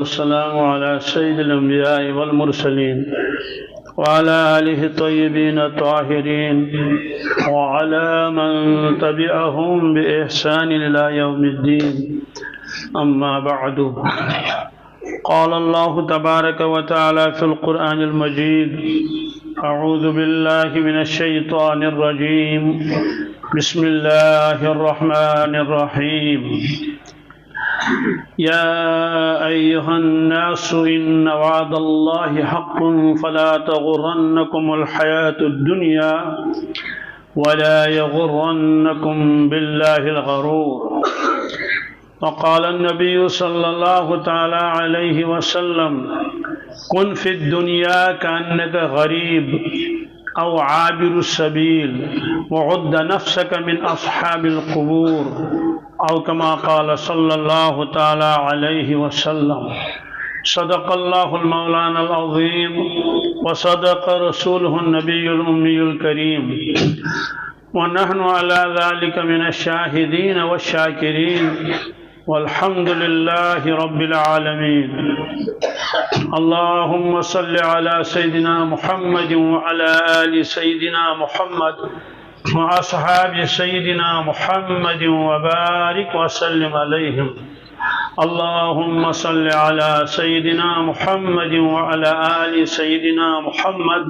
والسلام على سيد الأنبياء والمرسلين وعلى آله الطيبين الطاهرين وعلى من تبعهم بإحسان إلى يوم الدين. أما بعد، قال الله تبارك وتعالى في القرآن المجيد: أعوذ بالله من الشيطان الرجيم، بسم الله الرحمن الرحيم. يا أيها الناس إن وعد الله حق فلا تغرنكم الحياة الدنيا ولا يغرنكم بالله الغرور. وقال النبي صلى الله تعالى عليه وسلم: كن في الدنيا كأنك غريب أو عابر السبيل وعد نفسك من أصحاب القبور، أو كما قال صلى الله تعالى عليه وسلم. صدق الله المولانا العظيم وصدق رسوله النبي الأمي الكريم، ونحن على ذلك من الشاهدين والشاكرين، والحمد لله رب العالمين. اللهم صل على سيدنا محمد وعلى آل سيدنا محمد وأصحاب سيدنا محمد وبارك وسلم عليهم. اللهم صل على سيدنا محمد وعلى آل سيدنا محمد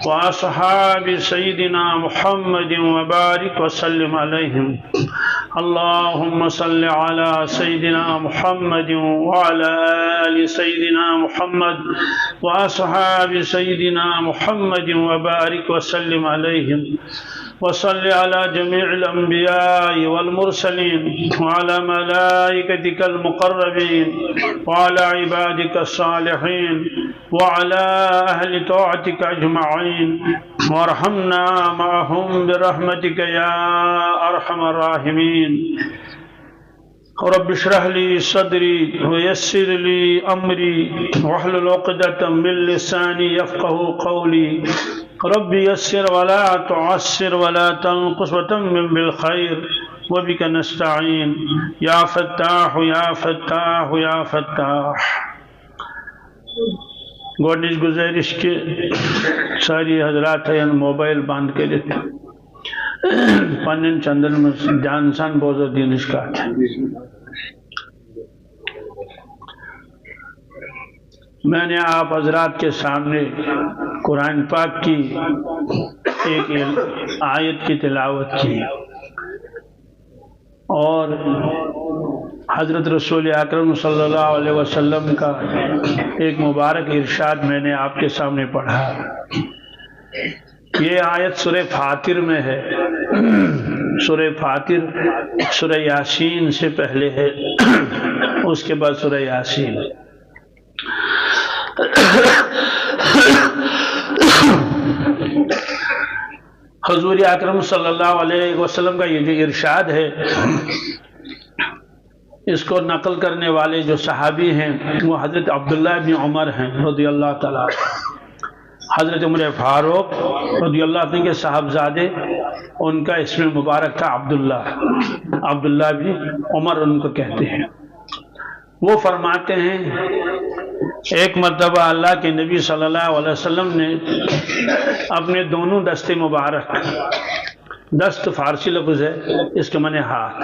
وأصحاب سيدنا محمد وبارك وسلم عليهم. اللهم صل على سيدنا محمد وعلى آل سيدنا محمد وأصحاب سيدنا محمد وبارك وسلم عليهم. وصل على جميع الأنبياء والمرسلين وعلى ملائكتك المقربين وعلى عبادك الصالحين وعلى أهل طاعتك أجمعين، وارحمنا معهم برحمتك يا أرحم الراحمين. رب اشرح لي صدري ويسر لي أمري واحلل عقدة من لساني يفقه قولي. رب يسر ولا تعسر ولا تنقص وتمم بالخير وبك نستعين يا فتاح يا فتاح يا فتاح. گوڈنچ گزارش کہ ساری حضرات ہیں موبائل بند کرت پنن چندن میں جان سان بوزو دینش کات. میں نے آپ حضرات کے سامنے قرآن پاک کی ایک آیت کی تلاوت کی، اور حضرت رسول اکرم صلی اللہ علیہ وسلم کا ایک مبارک ارشاد میں نے آپ کے سامنے پڑھا. یہ آیت سورہ فاطر میں ہے. سورہ فاطر سورہ یاسین سے پہلے ہے، اس کے بعد سورہ یاسین. حضور اکرم صلی اللہ علیہ وسلم کا یہ جو ارشاد ہے، اس کو نقل کرنے والے جو صحابی ہیں وہ حضرت عبداللہ بن عمر ہیں رضی اللہ تعالیٰ. حضرت عمر فاروق رضی اللہ عنہ کے صاحبزادے، ان کا اسم مبارک تھا عبداللہ بن عمر ان کو کہتے ہیں. وہ فرماتے ہیں ایک مرتبہ اللہ کے نبی صلی اللہ علیہ وسلم نے اپنے دونوں دست مبارک، دست فارسی لفظ ہے، اس کے معنی ہاتھ،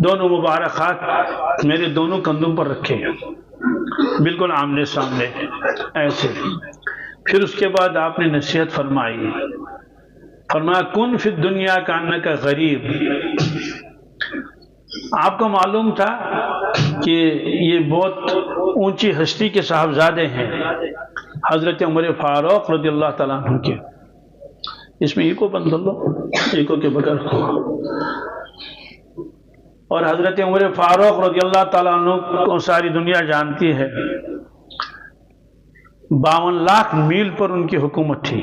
دونوں مبارک ہاتھ میرے دونوں کندھوں پر رکھے، بالکل آمنے سامنے ایسے. پھر اس کے بعد آپ نے نصیحت فرمائی، فرمایا: کن فی الدنیا کانک غریب. آپ کو معلوم تھا کہ یہ بہت اونچی ہستی کے صاحبزادے ہیں، حضرت عمر فاروق رضی اللہ تعالیٰ عنہ کے. اس میں ایکو بند کر لو، ایکو کے بغیر کو. اور حضرت عمر فاروق رضی اللہ تعالیٰ عنہ کو ساری دنیا جانتی ہے. 52 لاکھ میل پر ان کی حکومت تھی،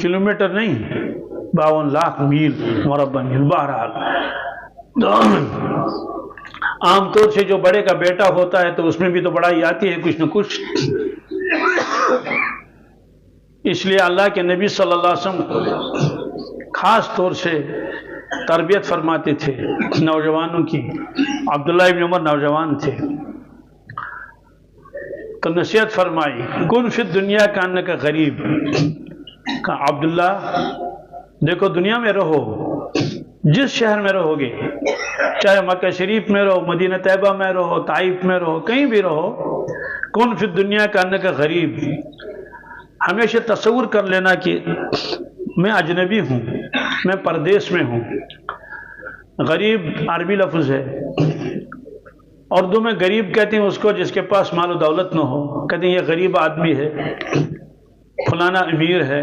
کلومیٹر نہیں، 52 لاکھ میل مربع میل. بہرحال عام طور سے جو بڑے کا بیٹا ہوتا ہے تو اس میں بھی تو بڑائی آتی ہے کچھ نہ کچھ. اس لیے اللہ کے نبی صلی اللہ علیہ وسلم خاص طور سے تربیت فرماتے تھے نوجوانوں کی. عبداللہ ابن عمر نوجوان تھے. تو نصیحت فرمائی کن فی الدنیا کانک غریب. کہا عبداللہ دیکھو دنیا میں رہو، جس شہر میں رہو گے، چاہے مکہ شریف میں رہو، مدینہ طیبہ میں رہو، طائف میں رہو، کہیں بھی رہو، کن فی الدنیا کانک غریب. ہمیشہ تصور کر لینا کہ میں اجنبی ہوں، میں پردیس میں ہوں. غریب عربی لفظ ہے، اردو میں غریب کہتے ہیں اس کو جس کے پاس مال و دولت نہ ہو. کہتے ہیں یہ غریب آدمی ہے، فلانا امیر ہے.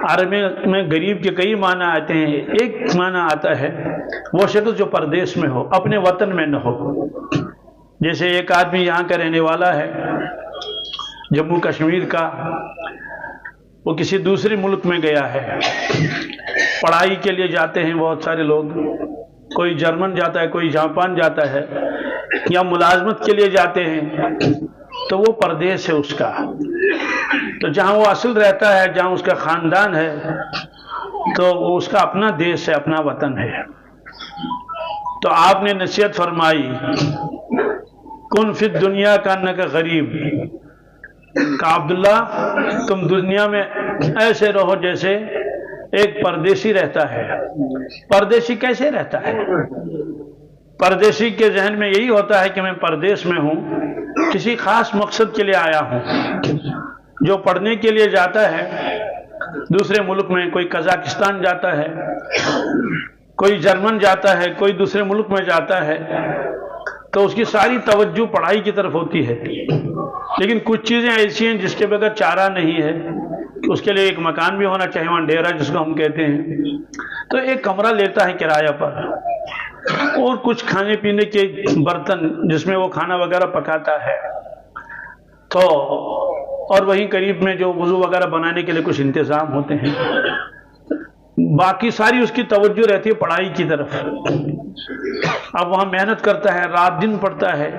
عربی میں غریب کے کئی معنی آتے ہیں. ایک معنی آتا ہے وہ شخص جو پردیس میں ہو، اپنے وطن میں نہ ہو. جیسے ایک آدمی یہاں کا رہنے والا ہے، جموں کشمیر کا، وہ کسی دوسرے ملک میں گیا ہے. پڑھائی کے لیے جاتے ہیں بہت سارے لوگ، کوئی جرمن جاتا ہے، کوئی جاپان جاتا ہے، یا ملازمت کے لیے جاتے ہیں. تو وہ پردیس ہے اس کا. تو جہاں وہ اصل رہتا ہے، جہاں اس کا خاندان ہے، تو وہ اس کا اپنا دیش ہے، اپنا وطن ہے. تو آپ نے نصیحت فرمائی کن فی الدنیا کانک غریب. کہ عبداللہ تم دنیا میں ایسے رہو جیسے ایک پردیسی رہتا ہے. پردیسی کیسے رہتا ہے؟ پردیسی کے ذہن میں یہی ہوتا ہے کہ میں پردیس میں ہوں، کسی خاص مقصد کے لیے آیا ہوں. جو پڑھنے کے لیے جاتا ہے دوسرے ملک میں، کوئی قزاقستان جاتا ہے، کوئی جرمن جاتا ہے، کوئی دوسرے ملک میں جاتا ہے، تو اس کی ساری توجہ پڑھائی کی طرف ہوتی ہے. لیکن کچھ چیزیں ایسی ہیں جس کے بغیر چارہ نہیں ہے. اس کے لیے ایک مکان بھی ہونا چاہیے، وہاں ڈیرا جس کو ہم کہتے ہیں. تو ایک کمرہ لیتا ہے کرایہ پر، اور کچھ کھانے پینے کے برتن جس میں وہ کھانا وغیرہ پکاتا ہے. تو اور وہیں قریب میں جو وضو وغیرہ بنانے کے لیے کچھ انتظام ہوتے ہیں. باقی ساری اس کی توجہ رہتی ہے پڑھائی کی طرف. اب وہاں محنت کرتا ہے، رات دن پڑھتا ہے.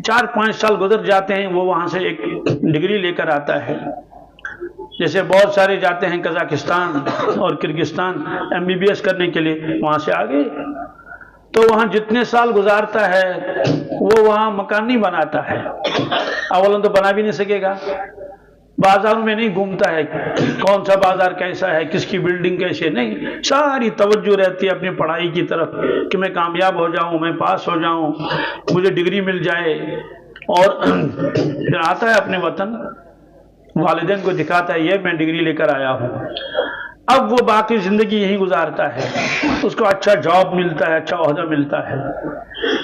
4-5 سال گزر جاتے ہیں، وہ وہاں سے ایک ڈگری لے کر آتا ہے. جیسے بہت سارے جاتے ہیں قزاقستان اور کرگستان MBBS کرنے کے لیے، وہاں سے آگے. تو وہاں جتنے سال گزارتا ہے وہ وہاں مکان نہیں بناتا ہے. اولاً تو بنا بھی نہیں سکے گا. بازاروں میں نہیں گھومتا ہے، کون سا بازار کیسا ہے، کس کی بلڈنگ کیسے، نہیں. ساری توجہ رہتی ہے اپنی پڑھائی کی طرف کہ میں کامیاب ہو جاؤں، میں پاس ہو جاؤں، مجھے ڈگری مل جائے. اور پھر آتا ہے اپنے وطن، والدین کو دکھاتا ہے یہ میں ڈگری لے کر آیا ہوں. اب وہ باقی زندگی یہی گزارتا ہے. اس کو اچھا جاب ملتا ہے، اچھا عہدہ ملتا ہے،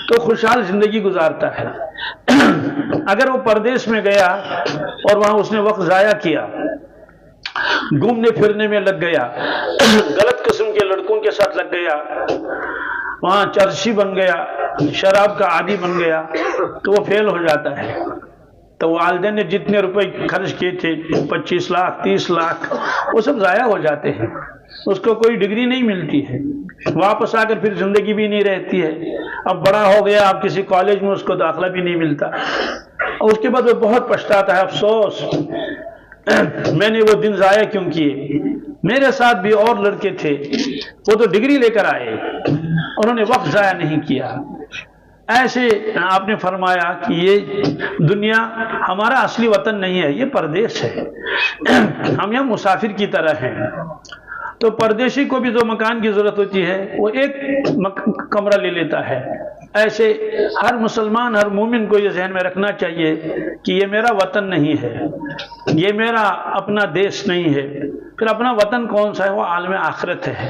تو خوشحال زندگی گزارتا ہے. اگر وہ پردیس میں گیا اور وہاں اس نے وقت ضائع کیا، گھومنے پھرنے میں لگ گیا، غلط قسم کے لڑکوں کے ساتھ لگ گیا، وہاں چرسی بن گیا، شراب کا عادی بن گیا، تو وہ فیل ہو جاتا ہے. تو والدین نے جتنے روپے خرچ کیے تھے 25 لاکھ 30 لاکھ وہ سب ضائع ہو جاتے ہیں. اس کو کوئی ڈگری نہیں ملتی ہے، واپس آ کر پھر زندگی بھی نہیں رہتی ہے. اب بڑا ہو گیا، اب کسی کالج میں اس کو داخلہ بھی نہیں ملتا، اور اس کے بعد وہ بہت پچھتاتا ہے، افسوس میں نے وہ دن ضائع کیوں کیے. میرے ساتھ بھی اور لڑکے تھے، وہ تو ڈگری لے کر آئے، انہوں نے وقت ضائع نہیں کیا. ایسے آپ نے فرمایا کہ یہ دنیا ہمارا اصلی وطن نہیں ہے، یہ پردیس ہے. ہم یہاں مسافر کی طرح ہیں. تو پردیسی کو بھی جو مکان کی ضرورت ہوتی ہے وہ ایک کمرہ لے لیتا ہے. ایسے ہر مسلمان، ہر مومن کو یہ ذہن میں رکھنا چاہیے کہ یہ میرا وطن نہیں ہے، یہ میرا اپنا دیش نہیں ہے. پھر اپنا وطن کون سا ہے؟ وہ عالم آخرت ہے،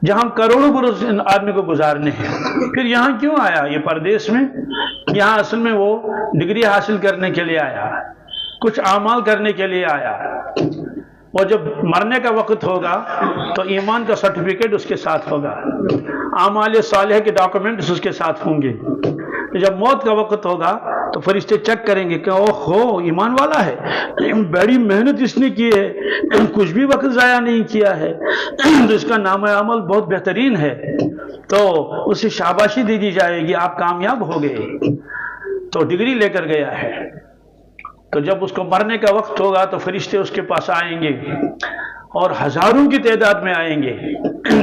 جہاں کروڑوں برس آدمی کو گزارنے ہیں. پھر یہاں کیوں آیا یہ پردیس میں؟ یہاں اصل میں وہ ڈگری حاصل کرنے کے لیے آیا، کچھ اعمال کرنے کے لیے آیا. وہ جب مرنے کا وقت ہوگا تو ایمان کا سرٹیفکیٹ اس کے ساتھ ہوگا، اعمال صالحہ کے ڈاکومنٹس اس کے ساتھ ہوں گے. جب موت کا وقت ہوگا تو فرشتے چیک کریں گے کہ اوہو ایمان والا ہے، بڑی محنت اس نے کی ہے، کچھ بھی وقت ضائع نہیں کیا ہے، تو اس کا نام عمل بہت بہترین ہے. تو اسے شاباشی دے دی جائے گی، آپ کامیاب ہو گئے، تو ڈگری لے کر گیا ہے. تو جب اس کو مرنے کا وقت ہوگا تو فرشتے اس کے پاس آئیں گے اور ہزاروں کی تعداد میں آئیں گے.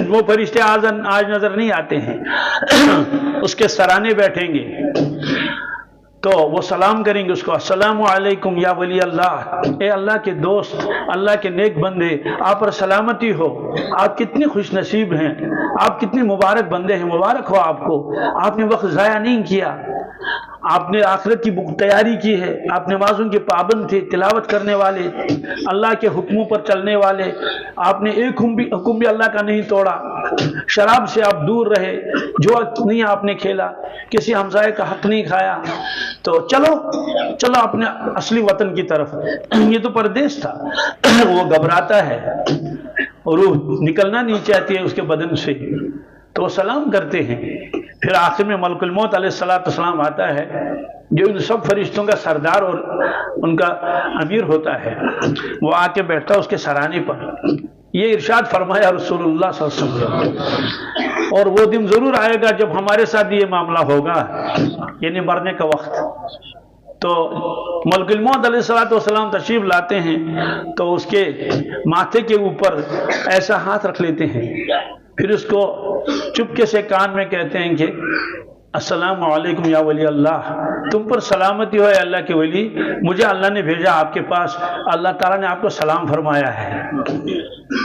وہ فرشتے آج نظر نہیں آتے ہیں، اس کے سرانے بیٹھیں گے. تو وہ سلام کریں گے اس کو، السلام علیکم یا ولی اللہ، اے اللہ کے دوست، اللہ کے نیک بندے، آپ پر سلامتی ہو، آپ کتنی خوش نصیب ہیں، آپ کتنے مبارک بندے ہیں، مبارک ہو آپ کو، آپ نے وقت ضائع نہیں کیا، آپ نے آخرت کی تیاری کی ہے، آپ نمازوں کے پابند تھے، تلاوت کرنے والے، اللہ کے حکموں پر چلنے والے، آپ نے ایک حکم بھی اللہ کا نہیں توڑا، شراب سے آپ دور رہے، جوا نہیں آپ نے کھیلا، کسی ہمسائے کا حق نہیں کھایا، تو چلو اپنے اصلی وطن کی طرف۔ یہ تو پردیس تھا، وہ گھبراتا ہے، روح نکلنا نہیں چاہتی ہے اس کے بدن سے، تو وہ سلام کرتے ہیں۔ پھر آخر میں ملک الموت علیہ السلام آتا ہے، جو ان سب فرشتوں کا سردار اور ان کا امیر ہوتا ہے، وہ آ کے بیٹھتا ہے اس کے سرانے پر۔ یہ ارشاد فرمایا رسول اللہ صلی اللہ علیہ وسلم، اور وہ دن ضرور آئے گا جب ہمارے ساتھ یہ معاملہ ہوگا، یعنی مرنے کا وقت۔ تو ملک الموت علیہ السلام تشریف لاتے ہیں تو اس کے ماتھے کے اوپر ایسا ہاتھ رکھ لیتے ہیں، پھر اس کو چپکے سے کان میں کہتے ہیں کہ السلام علیکم یا ولی اللہ، تم پر سلامتی ہو اے اللہ کے ولی، مجھے اللہ نے بھیجا آپ کے پاس، اللہ تعالیٰ نے آپ کو سلام فرمایا ہے۔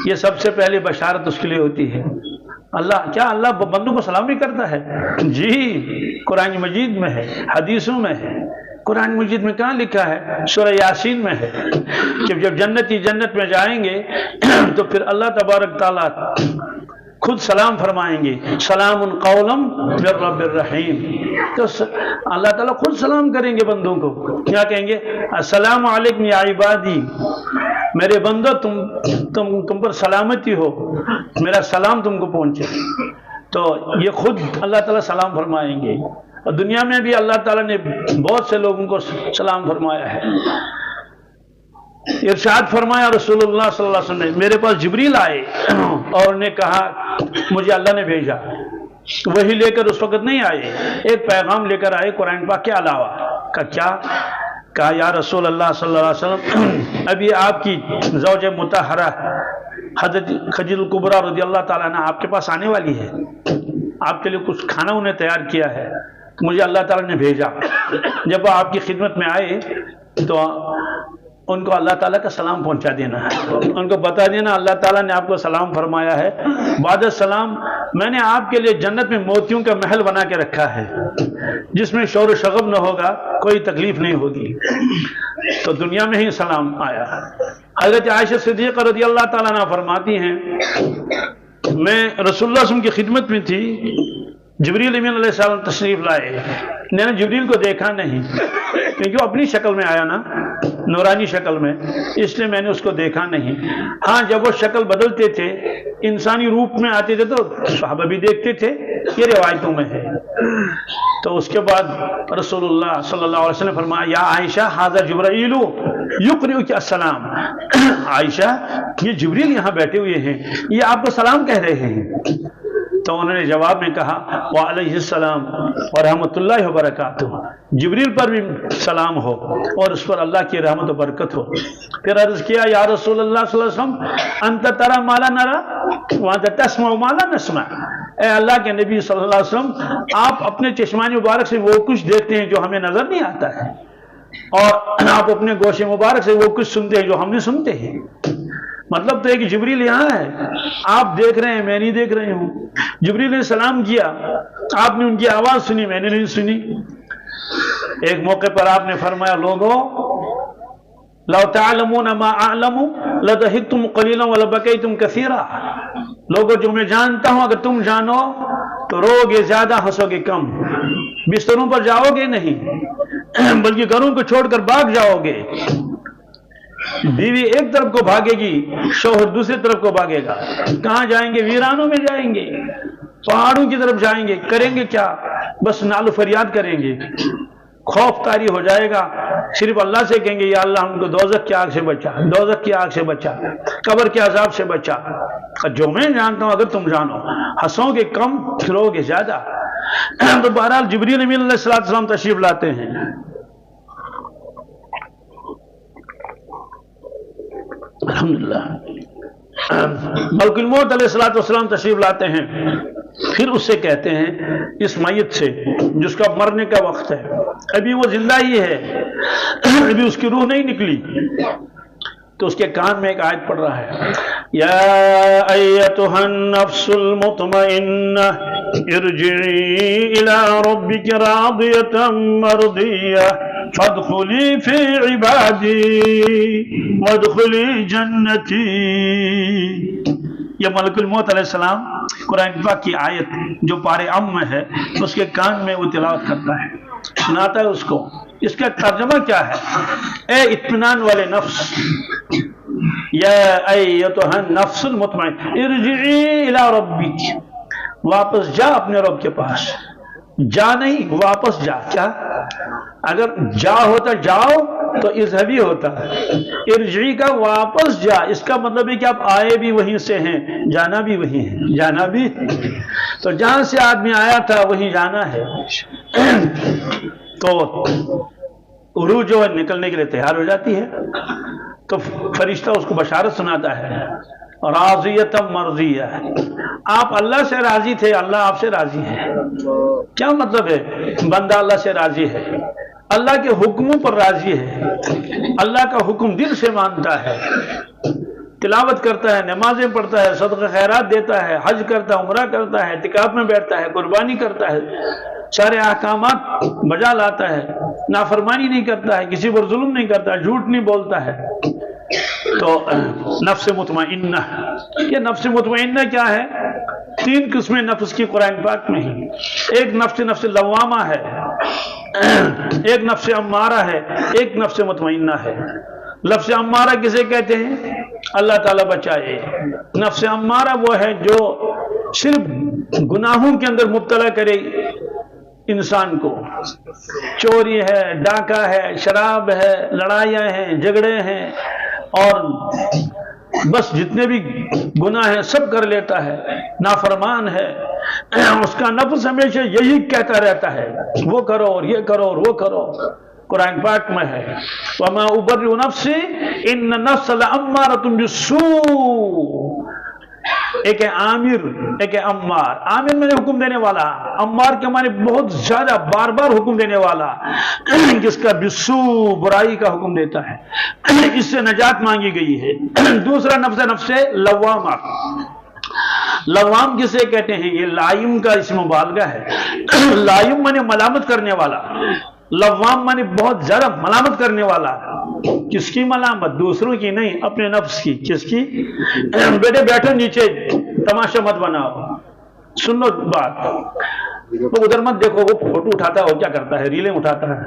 یہ سب سے پہلے بشارت اس کے لیے ہوتی ہے۔ اللہ بندوں کو سلام بھی کرتا ہے؟ جی، قرآن مجید میں ہے، حدیثوں میں ہے۔ قرآن مجید میں کہاں لکھا ہے؟ سورہ یاسین میں ہے کہ جب جنتی جنت میں جائیں گے تو پھر اللہ تبارک تعالیٰ خود سلام فرمائیں گے، سلام قولا من رب الرحیم۔ تو اللہ تعالیٰ خود سلام کریں گے بندوں کو، کیا کہیں گے؟ السلام علیکم یا عبادی، میرے بندو تم پر سلامتی ہو، میرا سلام تم کو پہنچے۔ تو یہ خود اللہ تعالیٰ سلام فرمائیں گے، اور دنیا میں بھی اللہ تعالیٰ نے بہت سے لوگوں کو سلام فرمایا ہے۔ ارشاد فرمایا رسول اللہ صلی اللہ علیہ وسلم نے، میرے پاس جبریل آئے اور نے کہا مجھے اللہ نے بھیجا، وہی لے کر اس وقت نہیں آئے، ایک پیغام لے کر آئے قرآن پاک کے علاوہ۔ کہا یا رسول اللہ صلی اللہ علیہ وسلم، ابھی آپ کی زوج مطہرہ حضرت خدیجہ الکبریٰ رضی اللہ تعالیٰ عنہ آپ کے پاس آنے والی ہے، آپ کے لیے کچھ کھانا انہیں تیار کیا ہے، مجھے اللہ تعالیٰ نے بھیجا۔ جب آپ کی خدمت میں آئے تو ان کو اللہ تعالیٰ کا سلام پہنچا دینا ہے، ان کو بتا دینا اللہ تعالیٰ نے آپ کو سلام فرمایا ہے۔ بعد السلام، میں نے آپ کے لیے جنت میں موتیوں کا محل بنا کے رکھا ہے، جس میں شور و شغب نہ ہوگا، کوئی تکلیف نہیں ہوگی۔ تو دنیا میں ہی سلام آیا۔ حضرت عائشہ صدیقہ رضی اللہ تعالیٰ عنہ فرماتی ہیں، میں رسول اللہ صلی اللہ علیہ وسلم کی خدمت میں تھی، جبریل امین علیہ السلام تشریف لائے، میں نے جبریل کو دیکھا نہیں، کیونکہ وہ اپنی شکل میں آیا نا، نورانی شکل میں، اس لیے میں نے اس کو دیکھا نہیں۔ ہاں، جب وہ شکل بدلتے تھے، انسانی روپ میں آتے تھے تو صحابہ بھی دیکھتے تھے، یہ روایتوں میں ہے۔ تو اس کے بعد رسول اللہ صلی اللہ علیہ وسلم فرمایا، یا عائشہ ھذا جبرائیل یقرئک السلام، عائشہ یہ جبریل یہاں بیٹھے ہوئے ہیں، یہ آپ کو سلام کہہ رہے ہیں۔ تو انہوں نے جواب میں کہا، وعلیہ السلام ورحمۃ اللہ وبرکاتہ، جبریل پر بھی سلام ہو اور اس پر اللہ کی رحمت و برکت ہو۔ پھر عرض کیا، یا رسول اللہ صلی اللہ علیہ وسلم، انت ترى ما لا نرى وانت تسمع ما لا نسمع، اے اللہ کے نبی صلی اللہ علیہ وسلم، آپ اپنے چشمان مبارک سے وہ کچھ دیکھتے ہیں جو ہمیں نظر نہیں آتا ہے، اور آپ اپنے گوشے مبارک سے وہ کچھ سنتے ہیں جو ہم نہیں سنتے ہیں۔ مطلب تو ہے کہ جبریل یہاں ہے، آپ دیکھ رہے ہیں، میں نہیں دیکھ رہی ہوں۔ جبریل نے سلام کیا، آپ نے ان کی آواز سنی، میں نے نہیں سنی۔ ایک موقع پر آپ نے فرمایا، لوگوں لو تعلمون ما اعلم لضحكتم قليلا ولبكيتم كثيرا، لوگوں جو میں جانتا ہوں اگر تم جانو تو رو گے زیادہ، ہنسو گے کم، بستروں پر جاؤ گے نہیں بلکہ گھروں کو چھوڑ کر بھاگ جاؤ گے، بیوی ایک طرف کو بھاگے گی، شوہر دوسری طرف کو بھاگے گا، کہاں جائیں گے؟ ویرانوں میں جائیں گے، پہاڑوں کی طرف جائیں گے، کریں گے کیا؟ بس نال و فریاد کریں گے، خوف طاری ہو جائے گا، صرف اللہ سے کہیں گے، یا اللہ ہم کو دوزخ کی آگ سے بچا، دوزخ کی آگ سے بچا، قبر کے عذاب سے بچا۔ جو میں جانتا ہوں اگر تم جانو، ہنسو گے کم، رو گے زیادہ۔ تو بہرحال جبریل امین علیہ السلام تشریف لاتے ہیں۔ الحمدللہ، ملک الموت علیہ السلام تشریف لاتے ہیں، پھر اسے کہتے ہیں اس میت سے جس کا مرنے کا وقت ہے، ابھی وہ زندہ ہی ہے، ابھی اس کی روح نہیں نکلی، تو اس کے کان میں ایک آیت پڑھ رہا ہے، یا ایتھا النفس المطمئنہ ارجعی الی ربک راضیۃ مرضیہ فادخلی فی عبادی وادخلی جنتی۔ یہ ملک الموت علیہ السلام قرآن پاک کی آیت جو پارے میں ہے اس کے کان میں وہ تلاوت کرتا ہے، سناتا ہے اس کو۔ اس کا ترجمہ کیا ہے؟ اے اطمینان والے نفس، یا ایتھا النفس المطمئنہ ارجعی الی ربک، واپس جا اپنے رب کے پاس، جا نہیں واپس جا۔ کیا اگر جا ہوتا جاؤ تو اذهبی ہوتا، ارجعی کا واپس جا، اس کا مطلب ہے کہ آپ آئے بھی وہیں سے ہیں، جانا بھی وہیں ہے، جانا بھی تو جہاں سے آدمی آیا تھا وہیں جانا ہے۔ تو روح جو ہے نکلنے کے لیے تیار ہو جاتی ہے، تو فرشتہ اس کو بشارت سناتا ہے، راضیۃ مرضیہ، آپ اللہ سے راضی تھے، اللہ آپ سے راضی ہے۔ کیا مطلب ہے؟ بندہ اللہ سے راضی ہے، اللہ کے حکموں پر راضی ہے، اللہ کا حکم دل سے مانتا ہے، تلاوت کرتا ہے، نمازیں پڑھتا ہے، صدقہ خیرات دیتا ہے، حج کرتا ہے، عمرہ کرتا ہے، اعتکاف میں بیٹھتا ہے، قربانی کرتا ہے، سارے احکامات بجا لاتا ہے، نافرمانی نہیں کرتا ہے، کسی پر ظلم نہیں کرتا ہے، جھوٹ نہیں بولتا ہے۔ تو نفس مطمئنہ، یہ نفس مطمئنہ کیا ہے؟ تین قسمیں نفس کی قرآن پاک میں ہیں۔ ایک نفس لوامہ ہے، ایک نفس امارہ ہے، ایک نفس مطمئنہ ہے۔ لفظ امارہ کسے کہتے ہیں؟ اللہ تعالیٰ بچائے۔ نفس امارہ وہ ہے جو صرف گناہوں کے اندر مبتلا کرے انسان کو، چوری ہے، ڈاکہ ہے، شراب ہے، لڑائیاں ہیں، جھگڑے ہیں، اور بس جتنے بھی گناہ ہیں سب کر لیتا ہے، نافرمان ہے۔ اس کا نفس ہمیشہ یہی کہتا رہتا ہے، وہ کرو اور یہ کرو اور وہ کرو۔ قرآن پاک میں ہے، وَمَا أُبَرِّئُ نَفْسِي إِنَّ النَّفْسَ لَأَمَّارَةٌ بِالسُّوءِ۔ ایک ہے عامر، ایک ہے عمار۔ عامر میں نے حکم دینے والا، عمار کے معنی بہت زیادہ بار بار حکم دینے والا، جس کا بالسوء برائی کا حکم دیتا ہے، اس سے نجات مانگی گئی ہے۔ دوسرا نفس لوامہ۔ لوام کسے کہتے ہیں؟ یہ لائم کا اسم مبالغہ ہے۔ لائم معنی ملامت کرنے والا، لوام معنی بہت زیادہ ملامت کرنے والا۔ کس کی ملامت؟ دوسروں کی نہیں، اپنے نفس کی۔ کس کی؟ بیٹے بیٹھو نیچے، تماشا مت بناؤ، سن لو بات، وہ ادھر مت دیکھو، وہ فوٹو اٹھاتا ہے، وہ کیا کرتا ہے؟ ریلیں اٹھاتا ہے۔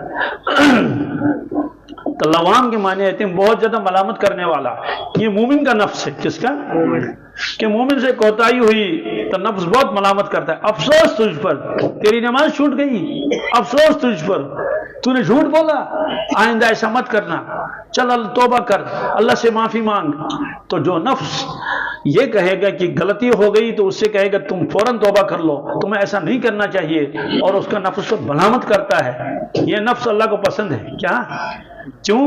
تو لوام کے معنی ہوتے ہیں بہت زیادہ ملامت کرنے والا۔ یہ مومن کا نفس ہے۔ کس کا؟ کہ مومن سے کوتاہی ہوئی تو نفس بہت ملامت کرتا ہے، افسوس تجھ پر، تیری نماز چھوٹ گئی، افسوس تجھ پر، تو نے جھوٹ بولا، آئندہ ایسا مت کرنا، چل توبہ کر، اللہ سے معافی مانگ۔ تو جو نفس یہ کہے گا کہ غلطی ہو گئی تو اس سے کہے گا تم فوراً توبہ کر لو، تمہیں ایسا نہیں کرنا چاہیے، اور اس کا نفس کو ملامت کرتا ہے، یہ نفس اللہ کو پسند ہے۔ کیا؟ کیوں؟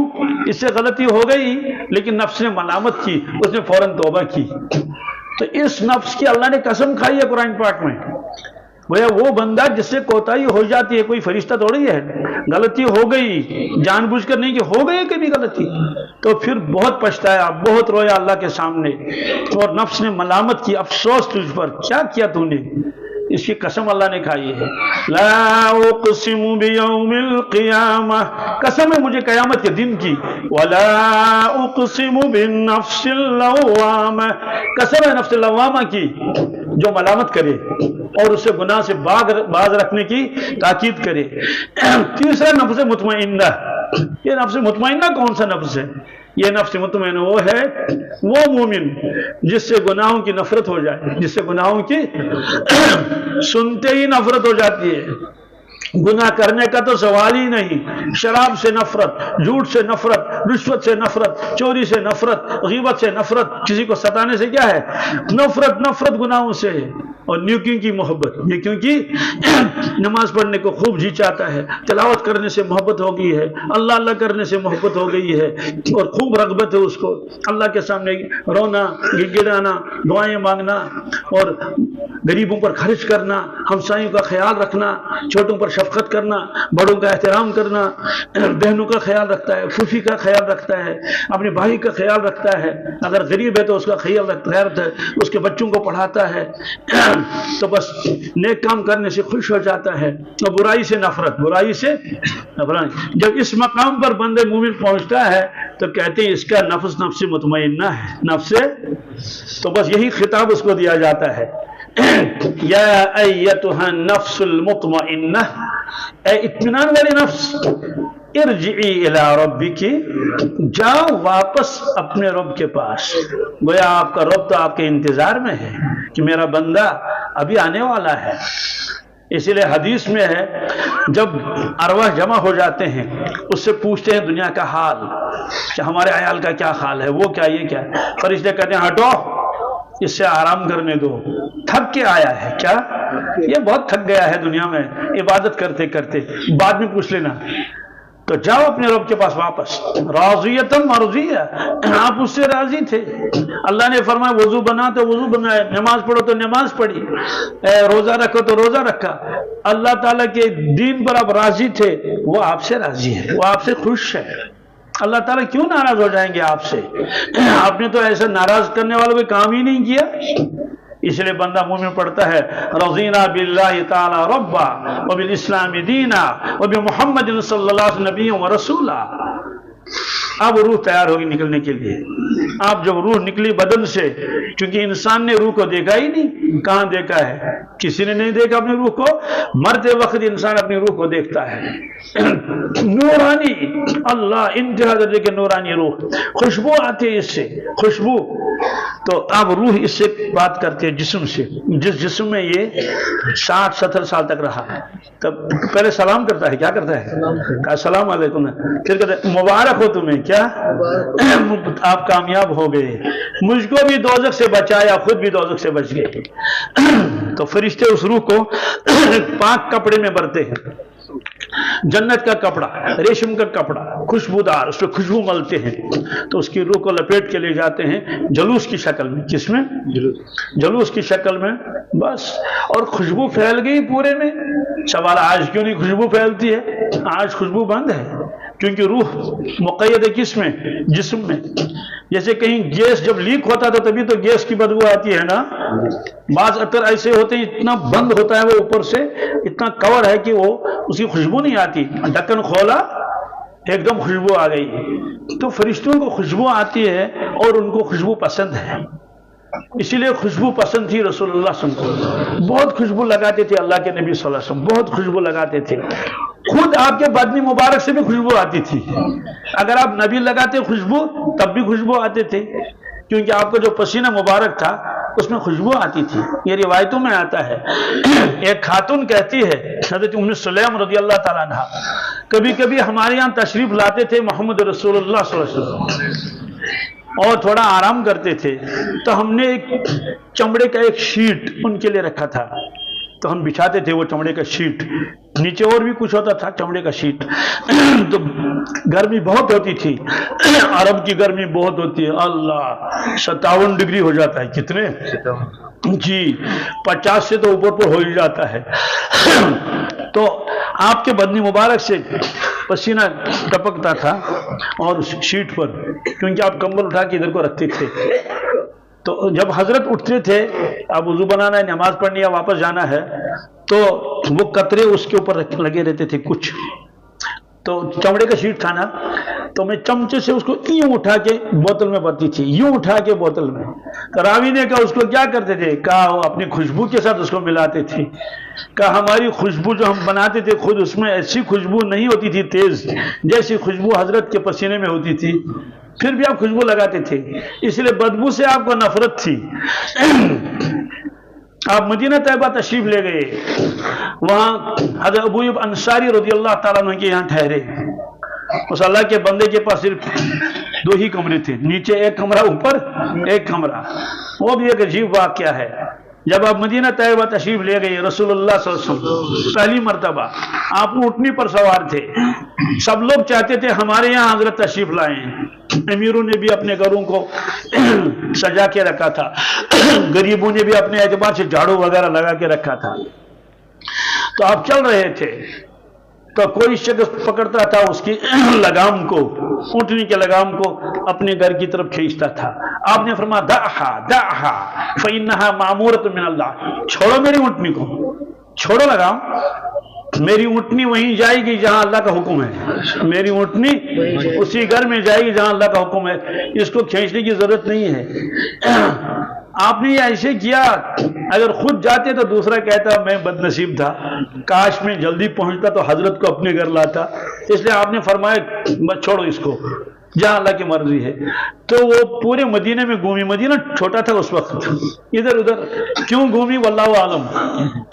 اس سے غلطی ہو گئی لیکن نفس نے ملامت کی، اس نے فوراً توبہ کی۔ تو اس نفس کی اللہ نے قسم کھائی ہے قرآن پاک میں۔ وہ بندہ جس سے کوتاہی ہو جاتی ہے، کوئی فرشتہ تھوڑی ہے، غلطی ہو گئی، جان بوجھ کر نہیں کہ ہو گئی کبھی غلطی، تو پھر بہت پچھتایا، بہت رویا اللہ کے سامنے، اور نفس نے ملامت کی، افسوس تجھ پر، کیا کیا تو نے؟ اس کی قسم اللہ نے کھائی ہے۔ لا اقسم بیوم القیامہ، قسم ہے مجھے قیامت کے دن کی، ولا اقسم بالنفس اللوامہ، قسم ہے نفس لوامہ کی جو ملامت کرے اور اسے گناہ سے باز رکھنے کی تاکید کرے۔ تیسرا نفس مطمئنہ۔ یہ نفس مطمئنہ کون سا نفس ہے؟ یہ نفس مطمئنہ وہ ہے، وہ مومن جس سے گناہوں کی نفرت ہو جائے، جس سے گناہوں کی سنتے ہی نفرت ہو جاتی ہے، گناہ کرنے کا تو سوال ہی نہیں، شراب سے نفرت، جھوٹ سے نفرت، رشوت سے نفرت، چوری سے نفرت، غیبت سے نفرت، کسی کو ستانے سے کیا ہے؟ نفرت گناہوں سے، اور نیکیوں کی محبت۔ یہ کیونکہ نماز پڑھنے کو خوب جی چاہتا ہے، تلاوت کرنے سے محبت ہو گئی ہے، اللہ اللہ کرنے سے محبت ہو گئی ہے، اور خوب رغبت ہے اس کو اللہ کے سامنے رونا، گڑگڑانا، دعائیں مانگنا، اور غریبوں پر خرچ کرنا، ہمسایوں کا خیال رکھنا، چھوٹوں پر شفقت کرنا، بڑوں کا احترام کرنا، بہنوں کا خیال رکھتا ہے، پھوپھی کا خیال رکھتا ہے، اپنے بھائی کا خیال رکھتا ہے، اگر غریب ہے تو اس کا خیال رکھتا ہے، اس کے بچوں کو پڑھاتا ہے، تو بس نیک کام کرنے سے خوش ہو جاتا ہے، اور برائی سے نفرت، برائی سے نفرت۔ جب اس مقام پر بندے مومن پہنچتا ہے تو کہتے ہیں اس کا نفس نفس مطمئنہ ہے، نفس، تو بس یہی خطاب اس کو دیا جاتا ہے، یا ایتھا النفس المطمئنہ، اے اطمینان والی نفس، ارجعی الی ربک، جاؤ واپس اپنے رب کے پاس۔ گویا آپ کا رب تو آپ کے انتظار میں ہے کہ میرا بندہ ابھی آنے والا ہے۔ اسی لیے حدیث میں ہے جب ارواح جمع ہو جاتے ہیں اس سے پوچھتے ہیں دنیا کا حال کہ ہمارے عیال کا کیا حال ہے، وہ کیا، یہ کیا، فرشتے کہتے ہیں ہٹو اس سے آرام کرنے دو، تھک کے آیا ہے، کیا یہ بہت تھک گیا ہے دنیا میں عبادت کرتے کرتے، بعد میں پوچھ لینا۔ تو جاؤ اپنے رب کے پاس واپس، راضیتم مرضیہ، آپ اس سے راضی تھے، اللہ نے فرمایا وضو بنا تو وضو بنایا، نماز پڑھو تو نماز پڑھی، روزہ رکھو تو روزہ رکھا، اللہ تعالیٰ کے دین پر آپ راضی تھے، وہ آپ سے راضی ہے، وہ آپ سے خوش ہے۔ اللہ تعالیٰ کیوں ناراض ہو جائیں گے آپ سے؟ آپ نے تو ایسا ناراض کرنے والا کوئی کام ہی نہیں کیا۔ اس لیے بندہ مومن پڑھتا ہے رضینا باللہ تعالی ربا وبالاسلام دینا وبمحمد صلی اللہ علیہ وسلم نبی و رسولا۔ اب روح تیار ہوگی نکلنے کے لیے۔ آپ جب روح نکلی بدن سے، چونکہ انسان نے روح کو دیکھا ہی نہیں، کہاں دیکھا ہے، کسی نے نہیں دیکھا اپنی روح کو، مرتے وقت انسان اپنی روح کو دیکھتا ہے۔ نورانی، اللہ انتہا درجے کے نورانی روح، خوشبو آتی ہے اس سے، خوشبو۔ تو اب روح اس سے بات کرتے ہیں جسم سے، جس جسم میں یہ 60-70 سال تک رہا، تب پہلے سلام کرتا ہے، کیا کرتا ہے، السلام علیکم، پھر کہتا ہے مبارک ہو تمہیں، کیا آپ کامیاب ہو گئے، مجھ کو بھی دوزخ سے بچایا، خود بھی دوزخ سے بچ گئے۔ تو فرشتے اس روح کو پاک کپڑے میں بھرتے ہیں، جنت کا کپڑا، ریشم کا کپڑا، خوشبودار، اس پہ خوشبو ملتے ہیں، تو اس کی روح کو لپیٹ کے لے جاتے ہیں جلوس کی شکل میں۔ کس میں؟ جلوس کی شکل میں، بس، اور خوشبو پھیل گئی پورے میں۔ سوال آج کیوں نہیں خوشبو پھیلتی ہے؟ آج خوشبو بند ہے، کیونکہ روح مقید ہے کس میں؟ جسم میں۔ جیسے کہیں گیس جب لیک ہوتا تھا تبھی تو گیس کی بدبو آتی ہے نا، بعض عطر ایسے ہوتے ہیں اتنا بند ہوتا ہے وہ اوپر سے، اتنا کور ہے کہ وہ اس کی خوشبو نہیں آتی، ڈھکن کھولا ایک دم خوشبو آ گئی۔ تو فرشتوں کو خوشبو آتی ہے اور ان کو خوشبو پسند ہے، اسی لیے خوشبو پسند تھی رسول اللہ صلی اللہ علیہ وسلم، بہت خوشبو لگاتے تھے اللہ کے نبی صلی اللہ علیہ وسلم، بہت خوشبو لگاتے تھے، خود آپ کے بدن مبارک سے بھی خوشبو آتی تھی، اگر آپ نبی لگاتے خوشبو تب بھی خوشبو آتے تھے، کیونکہ آپ کا جو پسینہ مبارک تھا اس میں خوشبو آتی تھی۔ یہ روایتوں میں آتا ہے، ایک خاتون کہتی ہے حضرت ام سلیم رضی اللہ تعالیٰ عنہ، کبھی کبھی ہمارے یہاں تشریف لاتے تھے محمد رسول اللہ صلی اللہ علیہ وسلم اور تھوڑا آرام کرتے تھے، تو ہم نے ایک چمڑے کا ایک شیٹ ان کے لیے رکھا تھا، تو ہم بچھاتے تھے وہ چمڑے کا شیٹ، نیچے اور بھی کچھ ہوتا تھا چمڑے کا شیٹ۔ تو گرمی بہت ہوتی تھی، عرب کی گرمی بہت ہوتی ہے، اللہ 57 ڈگری ہو جاتا ہے، کتنے جی 50 سے تو اوپر پر ہو ہی جاتا ہے۔ تو آپ کے بدن مبارک سے پسینہ ٹپکتا تھا اور اس شیٹ پر، کیونکہ آپ کمبل اٹھا کے ادھر کو رکھتے تھے، تو جب حضرت اٹھتے تھے، اب وضو بنانا ہے، نماز پڑھنی ہے، واپس جانا ہے، تو وہ قطرے اس کے اوپر لگے رہتے تھے کچھ، تو چمڑے کا شیٹ تھا نا، تو میں چمچے سے اس کو یوں اٹھا کے بوتل میں بھرتی تھی، یوں اٹھا کے بوتل میں۔ تو راوی نے کہا اس کو کیا کرتے تھے؟ کہا وہ اپنی خوشبو کے ساتھ اس کو ملاتے تھے۔ کہا ہماری خوشبو جو ہم بناتے تھے خود، اس میں ایسی خوشبو نہیں ہوتی تھی تیز، جیسی خوشبو حضرت کے پسینے میں ہوتی تھی، پھر بھی آپ خوشبو لگاتے تھے، اس لیے بدبو سے آپ کو نفرت تھی۔ آپ مدینہ طیبہ تشریف لے گئے، وہاں حضرت ابو ایوب انصاری رضی اللہ تعالیٰ عنہ کے یہاں ٹھہرے۔ اس اللہ کے بندے کے پاس صرف 2 ہی کمرے تھے، نیچے ایک کمرہ، اوپر ایک کمرہ۔ وہ بھی ایک عجیب واقعہ ہے، جب آپ مدینہ طیبہ تشریف لے گئے رسول اللہ صلی اللہ علیہ وسلم پہلی مرتبہ آپ اونٹنی پر سوار تھے، سب لوگ چاہتے تھے ہمارے یہاں حضرت تشریف لائیں، امیروں نے بھی اپنے گھروں کو سجا کے رکھا تھا، غریبوں نے بھی اپنے اعتبار سے جھاڑو وغیرہ لگا کے رکھا تھا، تو آپ چل رہے تھے تو کوئی شخص پکڑتا تھا اس کی لگام کو، اونٹنی کے لگام کو اپنے گھر کی طرف کھینچتا تھا، آپ نے فرمایا دعھا دعھا فإنھا معمورۃ من اللہ، چھوڑو میری اونٹنی کو، چھوڑو لگام، میری اونٹنی وہیں جائے گی جہاں اللہ کا حکم ہے، میری اونٹنی اسی گھر میں جائے گی جہاں اللہ کا حکم ہے، اس کو کھینچنے کی ضرورت نہیں ہے۔ آپ نے یہ ایسے کیا، اگر خود جاتے تو دوسرا کہتا میں بد نصیب تھا، کاش میں جلدی پہنچتا تو حضرت کو اپنے گھر لاتا، اس لیے آپ نے فرمایا بس چھوڑو اس کو جہاں اللہ کی مرضی ہے۔ تو وہ پورے مدینے میں گھومی، مدینہ چھوٹا تھا اس وقت، ادھر ادھر کیوں گھومی واللہ عالم،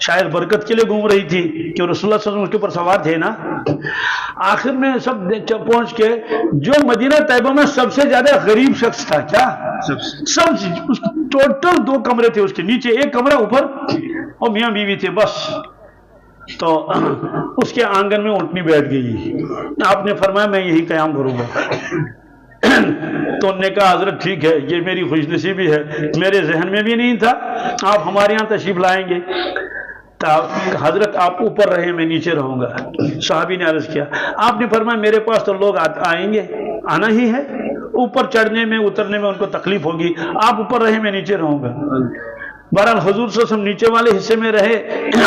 شاید برکت کے لیے گھوم رہی تھی کہ رسول اللہ صلی اللہ علیہ وسلم اس کے اوپر سوار تھے نا۔ آخر میں سب پہنچ کے جو مدینہ طیبہ میں سب سے زیادہ غریب شخص تھا، کیا سب ٹوٹل 2 کمرے تھے، اس کے نیچے 1 کمرہ، اوپر اور میاں بیوی تھے بس، تو اس کے آنگن میں اونٹنی بیٹھ گئی، آپ نے فرمایا میں یہی قیام کروں گا۔ تو انہوں نے کہا حضرت ٹھیک ہے، یہ میری خوش نصیبی ہے، میرے ذہن میں بھی نہیں تھا آپ ہمارے یہاں تشریف لائیں گے، تو حضرت آپ اوپر رہے میں نیچے رہوں گا۔ صحابی نے عرض کیا، آپ نے فرمایا میرے پاس تو لوگ آئیں گے، آنا ہی ہے، اوپر چڑھنے میں اترنے میں ان کو تکلیف ہوگی، آپ اوپر رہے میں نیچے رہوں گا۔ بہرحال حضور صلی اللہ علیہ وسلم نیچے والے حصے میں رہے،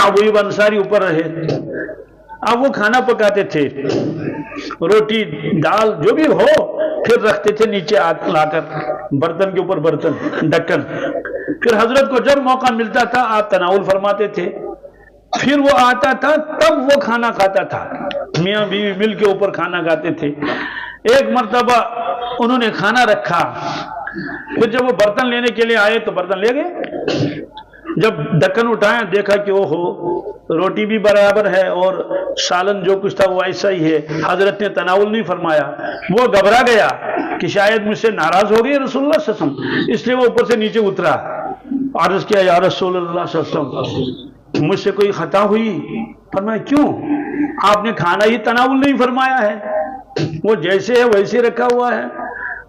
ابو ایوب انصاری اوپر رہے۔ اب وہ کھانا پکاتے تھے، روٹی دال جو بھی ہو، پھر رکھتے تھے نیچے لا کر برتن کے اوپر برتن ڈھکن، پھر حضرت کو جب موقع ملتا تھا آپ تناول فرماتے تھے، پھر وہ آتا تھا تب وہ کھانا کھاتا تھا، میاں بیوی مل کے اوپر کھانا کھاتے تھے۔ ایک مرتبہ انہوں نے کھانا رکھا، پھر جب وہ برتن لینے کے لیے آئے تو برتن لے گئے، جب ڈھکن اٹھایا دیکھا کہ وہ ہو روٹی بھی برابر ہے اور سالن جو کچھ تھا وہ ایسا ہی ہے، حضرت نے تناول نہیں فرمایا، وہ گھبرا گیا کہ شاید مجھ سے ناراض ہو گئی رسول اللہ صلی اللہ علیہ وسلم، اس لیے وہ اوپر سے نیچے اترا، عرض کیا یا رسول اللہ صلی اللہ علیہ وسلم مجھ سے کوئی خطا ہوئی؟ فرمایا کیوں؟ آپ نے کھانا ہی تناول نہیں فرمایا ہے، وہ جیسے ہے ویسے رکھا ہوا ہے۔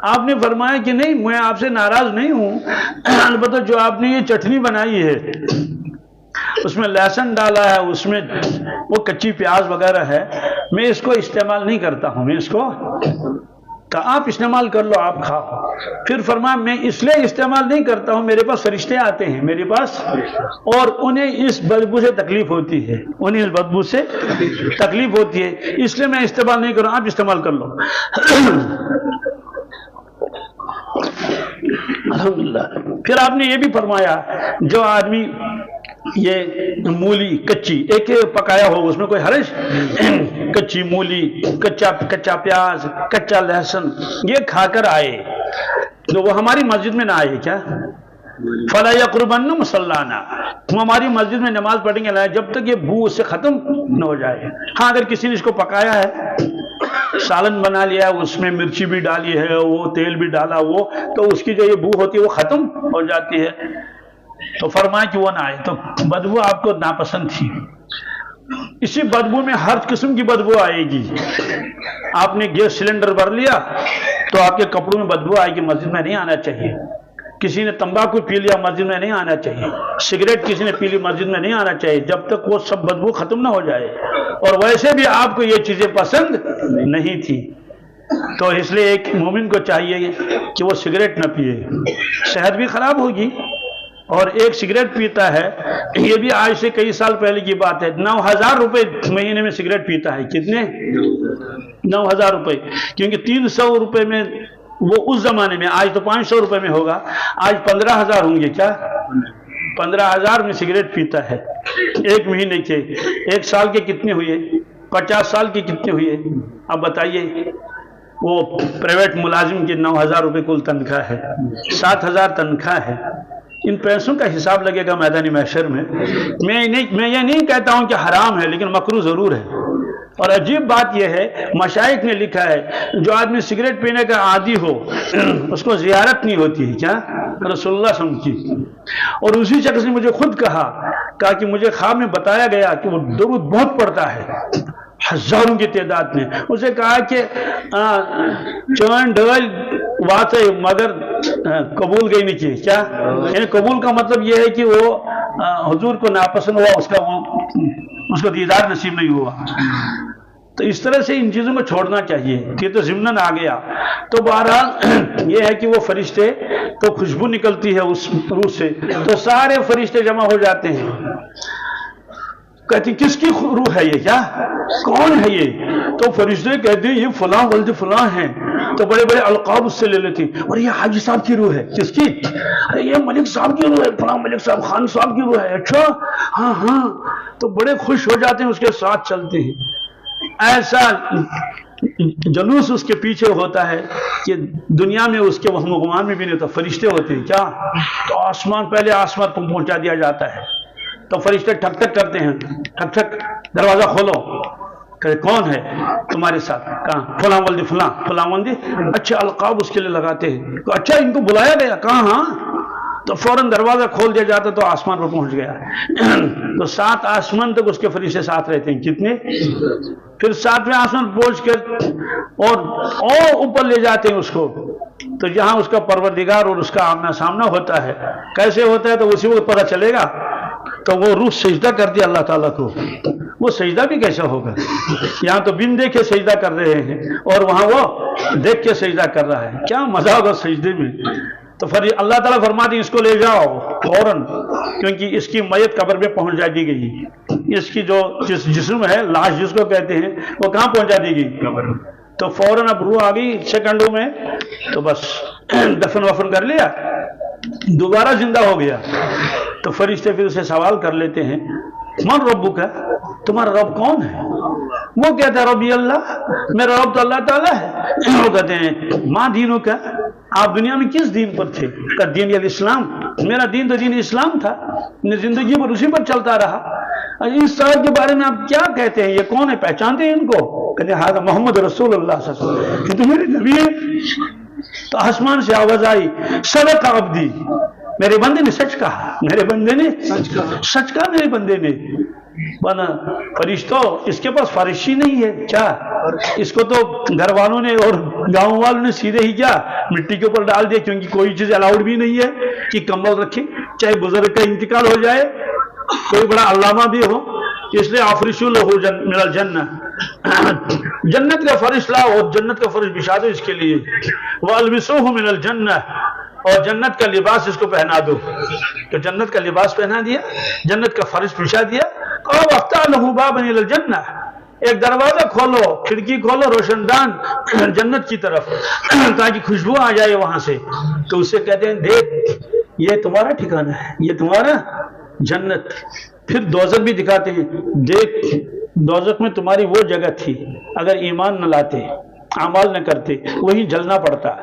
آپ نے فرمایا کہ نہیں میں آپ سے ناراض نہیں ہوں، البتہ جو آپ نے یہ چٹنی بنائی ہے اس میں لہسن ڈالا ہے، اس میں وہ کچی پیاز وغیرہ ہے، میں اس کو استعمال نہیں کرتا ہوں، میں اس کو تو آپ استعمال کر لو، آپ کھاؤ۔ پھر فرمایا میں اس لیے استعمال نہیں کرتا ہوں، میرے پاس فرشتے آتے ہیں میرے پاس اور انہیں اس بدبو سے تکلیف ہوتی ہے، انہیں اس بدبو سے تکلیف ہوتی ہے، اس لیے میں استعمال نہیں کروں، آپ استعمال کر لو۔ الحمدللہ۔ پھر آپ نے یہ بھی فرمایا جو آدمی یہ مولی کچی ایک پکایا ہو اس میں کوئی حرج، کچی مولی، کچا پیاز، کچا لہسن یہ کھا کر آئے تو وہ ہماری مسجد میں نہ آئے، کیا فلا یقربن مصلانا، ہم ہماری مسجد میں نماز پڑھیں گے لائے جب تک یہ بو اس سے ختم نہ ہو جائے۔ ہاں اگر کسی نے اس کو پکایا ہے، سالن بنا لیا، اس میں مرچی بھی ڈالی ہے، وہ تیل بھی ڈالا، وہ تو اس کی جو یہ بو ہوتی ہے وہ ختم ہو جاتی ہے، تو فرمایا کہ وہ نہ آئے۔ تو بدبو آپ کو ناپسند تھی، اسی بدبو میں ہر قسم کی بدبو آئے گی۔ آپ نے گیس سلنڈر بھر لیا تو آپ کے کپڑوں میں بدبو آئے گی، مسجد میں نہیں آنا چاہیے۔ کسی نے تمباکو پی لیا مسجد میں نہیں آنا چاہیے، سگریٹ کسی نے پی لی مسجد میں نہیں آنا چاہیے جب تک وہ سب بدبو ختم نہ ہو جائے، اور ویسے بھی آپ کو یہ چیزیں پسند نہیں تھی، تو اس لیے ایک مومن کو چاہیے کہ وہ سگریٹ نہ پیے، صحت بھی خراب ہوگی۔ اور ایک سگریٹ پیتا ہے، یہ بھی آج سے کئی سال پہلے کی بات ہے، 9000 روپے مہینے میں سگریٹ پیتا ہے، کتنے 9000 روپے، کیونکہ 300 روپے میں وہ اس زمانے میں، آج تو 500 روپے میں ہوگا، آج 15000 ہوں گے، کیا 15000 میں سگریٹ پیتا ہے ایک مہینے کے، ایک سال کے کتنے ہوئے، 50 سال کے کتنے ہوئے، اب بتائیے۔ وہ پرائیویٹ ملازم کی 9000 روپے کل تنخواہ ہے، 7000 تنخواہ ہے، ان پیسوں کا حساب لگے گا میدانی محشر میں۔ میں یہ نہیں کہتا ہوں کہ حرام ہے، لیکن مکروہ ضرور ہے، اور عجیب بات یہ ہے، مشائخ نے لکھا ہے جو آدمی سگریٹ پینے کا عادی ہو اس کو زیارت نہیں ہوتی ہے کیا رسول اللہ صلی اللہ علیہ وسلم کی. اور اسی شخص نے مجھے خود کہا کہ مجھے خواب میں بتایا گیا کہ وہ درود بہت پڑھتا ہے ہزاروں کی تعداد میں. اسے کہا کہ چون ڈل بات ہے مگر قبول گئی نہیں کی کیا، یعنی قبول کا مطلب یہ ہے کہ وہ حضور کو ناپسند ہوا، اس کو دیدار نصیب نہیں ہوا. تو اس طرح سے ان چیزوں کو چھوڑنا چاہیے، یہ تو ضمناً آ گیا. تو بہرحال یہ ہے کہ وہ فرشتے تو خوشبو نکلتی ہے اس روح سے، تو سارے فرشتے جمع ہو جاتے ہیں. کہتی کس کی روح ہے یہ، کیا کون ہے یہ؟ تو فرشتے کہتے ہیں یہ فلاں ولد فلاں ہیں. تو بڑے بڑے القاب اس سے لے لیتے ہیں، اور یہ حاجی صاحب کی روح ہے. کس کی؟ ارے یہ ملک صاحب کی روح ہے، فلاں ملک صاحب خان صاحب کی روح ہے. اچھا ہاں ہاں. تو بڑے خوش ہو جاتے ہیں، اس کے ساتھ چلتے ہیں. ایسا جلوس اس کے پیچھے ہوتا ہے کہ دنیا میں اس کے وہم و گمان میں بھی نہیں ہوتا. فرشتے ہوتے ہیں کیا، تو آسمان پہلے آسمان پر پہنچا دیا جاتا ہے. تو فرشتے ٹھک ٹھک کرتے ہیں، ٹھک ٹھک دروازہ کھولو. کہ کون ہے تمہارے ساتھ؟ کہاں؟ فلاں ولد فلاں فلاں ولد. اچھا القاب اس کے لیے لگاتے ہیں. اچھا ان کو بلایا گیا؟ کہاں؟ ہاں. تو فوراً دروازہ کھول دیا جاتا تو آسمان پر پہنچ گیا. تو 7 آسمان تک اس کے فرشتے ساتھ رہتے ہیں. کتنے؟ پھر 7ویں آسمان پہنچ کر اور اوپر لے جاتے ہیں اس کو. تو جہاں اس کا پروردگار اور اس کا آمنا سامنا ہوتا ہے. کیسے ہوتا ہے تو اسی وقت پتہ چلے گا. تو وہ روح سجدہ کر دیا اللہ تعالیٰ کو. وہ سجدہ بھی کیسا ہوگا؟ یہاں تو بن دیکھے سجدہ کر رہے ہیں اور وہاں وہ دیکھ کے سجدہ کر رہا ہے. کیا مزہ ہوگا سجدے میں. تو پھر اللہ تعالیٰ فرماتے ہیں اس کو لے جاؤ فوراً، کیونکہ اس کی میت قبر میں پہنچا دی گئی. اس کی جو جسم ہے، لاش جس کو کہتے ہیں، وہ کہاں پہنچا دی گئی؟ قبر. تو فوراً اب روح آ گئی سیکنڈوں میں. تو بس دفن وفن کر لیا، دوبارہ زندہ ہو گیا. تو فرشتے پھر اسے سوال کر لیتے ہیں من ربک ہے، تمہارا رب کون ہے؟ وہ کہتا ہے ربی اللہ، میرا رب تو اللہ تعالیٰ ہے. وہ کہتے ہیں ماں دینوں کا، آپ دنیا میں کس دین پر تھے؟ کہ دین الاسلام، میرا دین تو دین اسلام تھا، میں زندگی پر اسی پر چلتا رہا. اس صاحب کے بارے میں آپ کیا کہتے ہیں؟ یہ کون ہے؟ پہچانتے ہیں ان کو؟ کہتے ہیں ہاں محمد رسول اللہ صلی اللہ علیہ وسلم. کہ تو میرے نبی ہے. تو آسمان سے آواز آئی صدق عبدی، میرے بندے نے سچ کہا، میرے بندے نے سچ کہا، میرے بندے نے. بنا فرشتوں اس کے پاس فارشی نہیں ہے کیا؟ اس کو تو گھر والوں نے اور گاؤں والوں نے سیدھے ہی کیا مٹی کے اوپر ڈال دیا، کیونکہ کوئی چیز الاؤڈ بھی نہیں ہے کہ کمبل رکھے، چاہے بزرگ کا انتقال ہو جائے، کوئی بڑا علامہ بھی ہو. اس لیے آفرشوا لہ من الجنہ، جنت کا فرش لاؤ اور جنت کا فرش بچھا دو اس کے لیے. والبسوہ من الجنہ، اور جنت کا لباس اس کو پہنا دو. تو جنت کا لباس پہنا دیا، جنت کا فرش بچھا دیا. اور افتح لہ بابا الی الجنہ، ایک دروازہ کھولو، کھڑکی کھولو روشن دان جنت کی طرف، تاکہ خوشبو آ جائے وہاں سے. تو اسے کہتے ہیں دیکھ یہ تمہارا ٹھکانہ ہے، یہ تمہارا جنت. پھر دوزخ بھی دکھاتے ہیں، دیکھ دوزخ میں تمہاری وہ جگہ تھی، اگر ایمان نہ لاتے، اعمال نہ کرتے، وہیں جلنا پڑتا.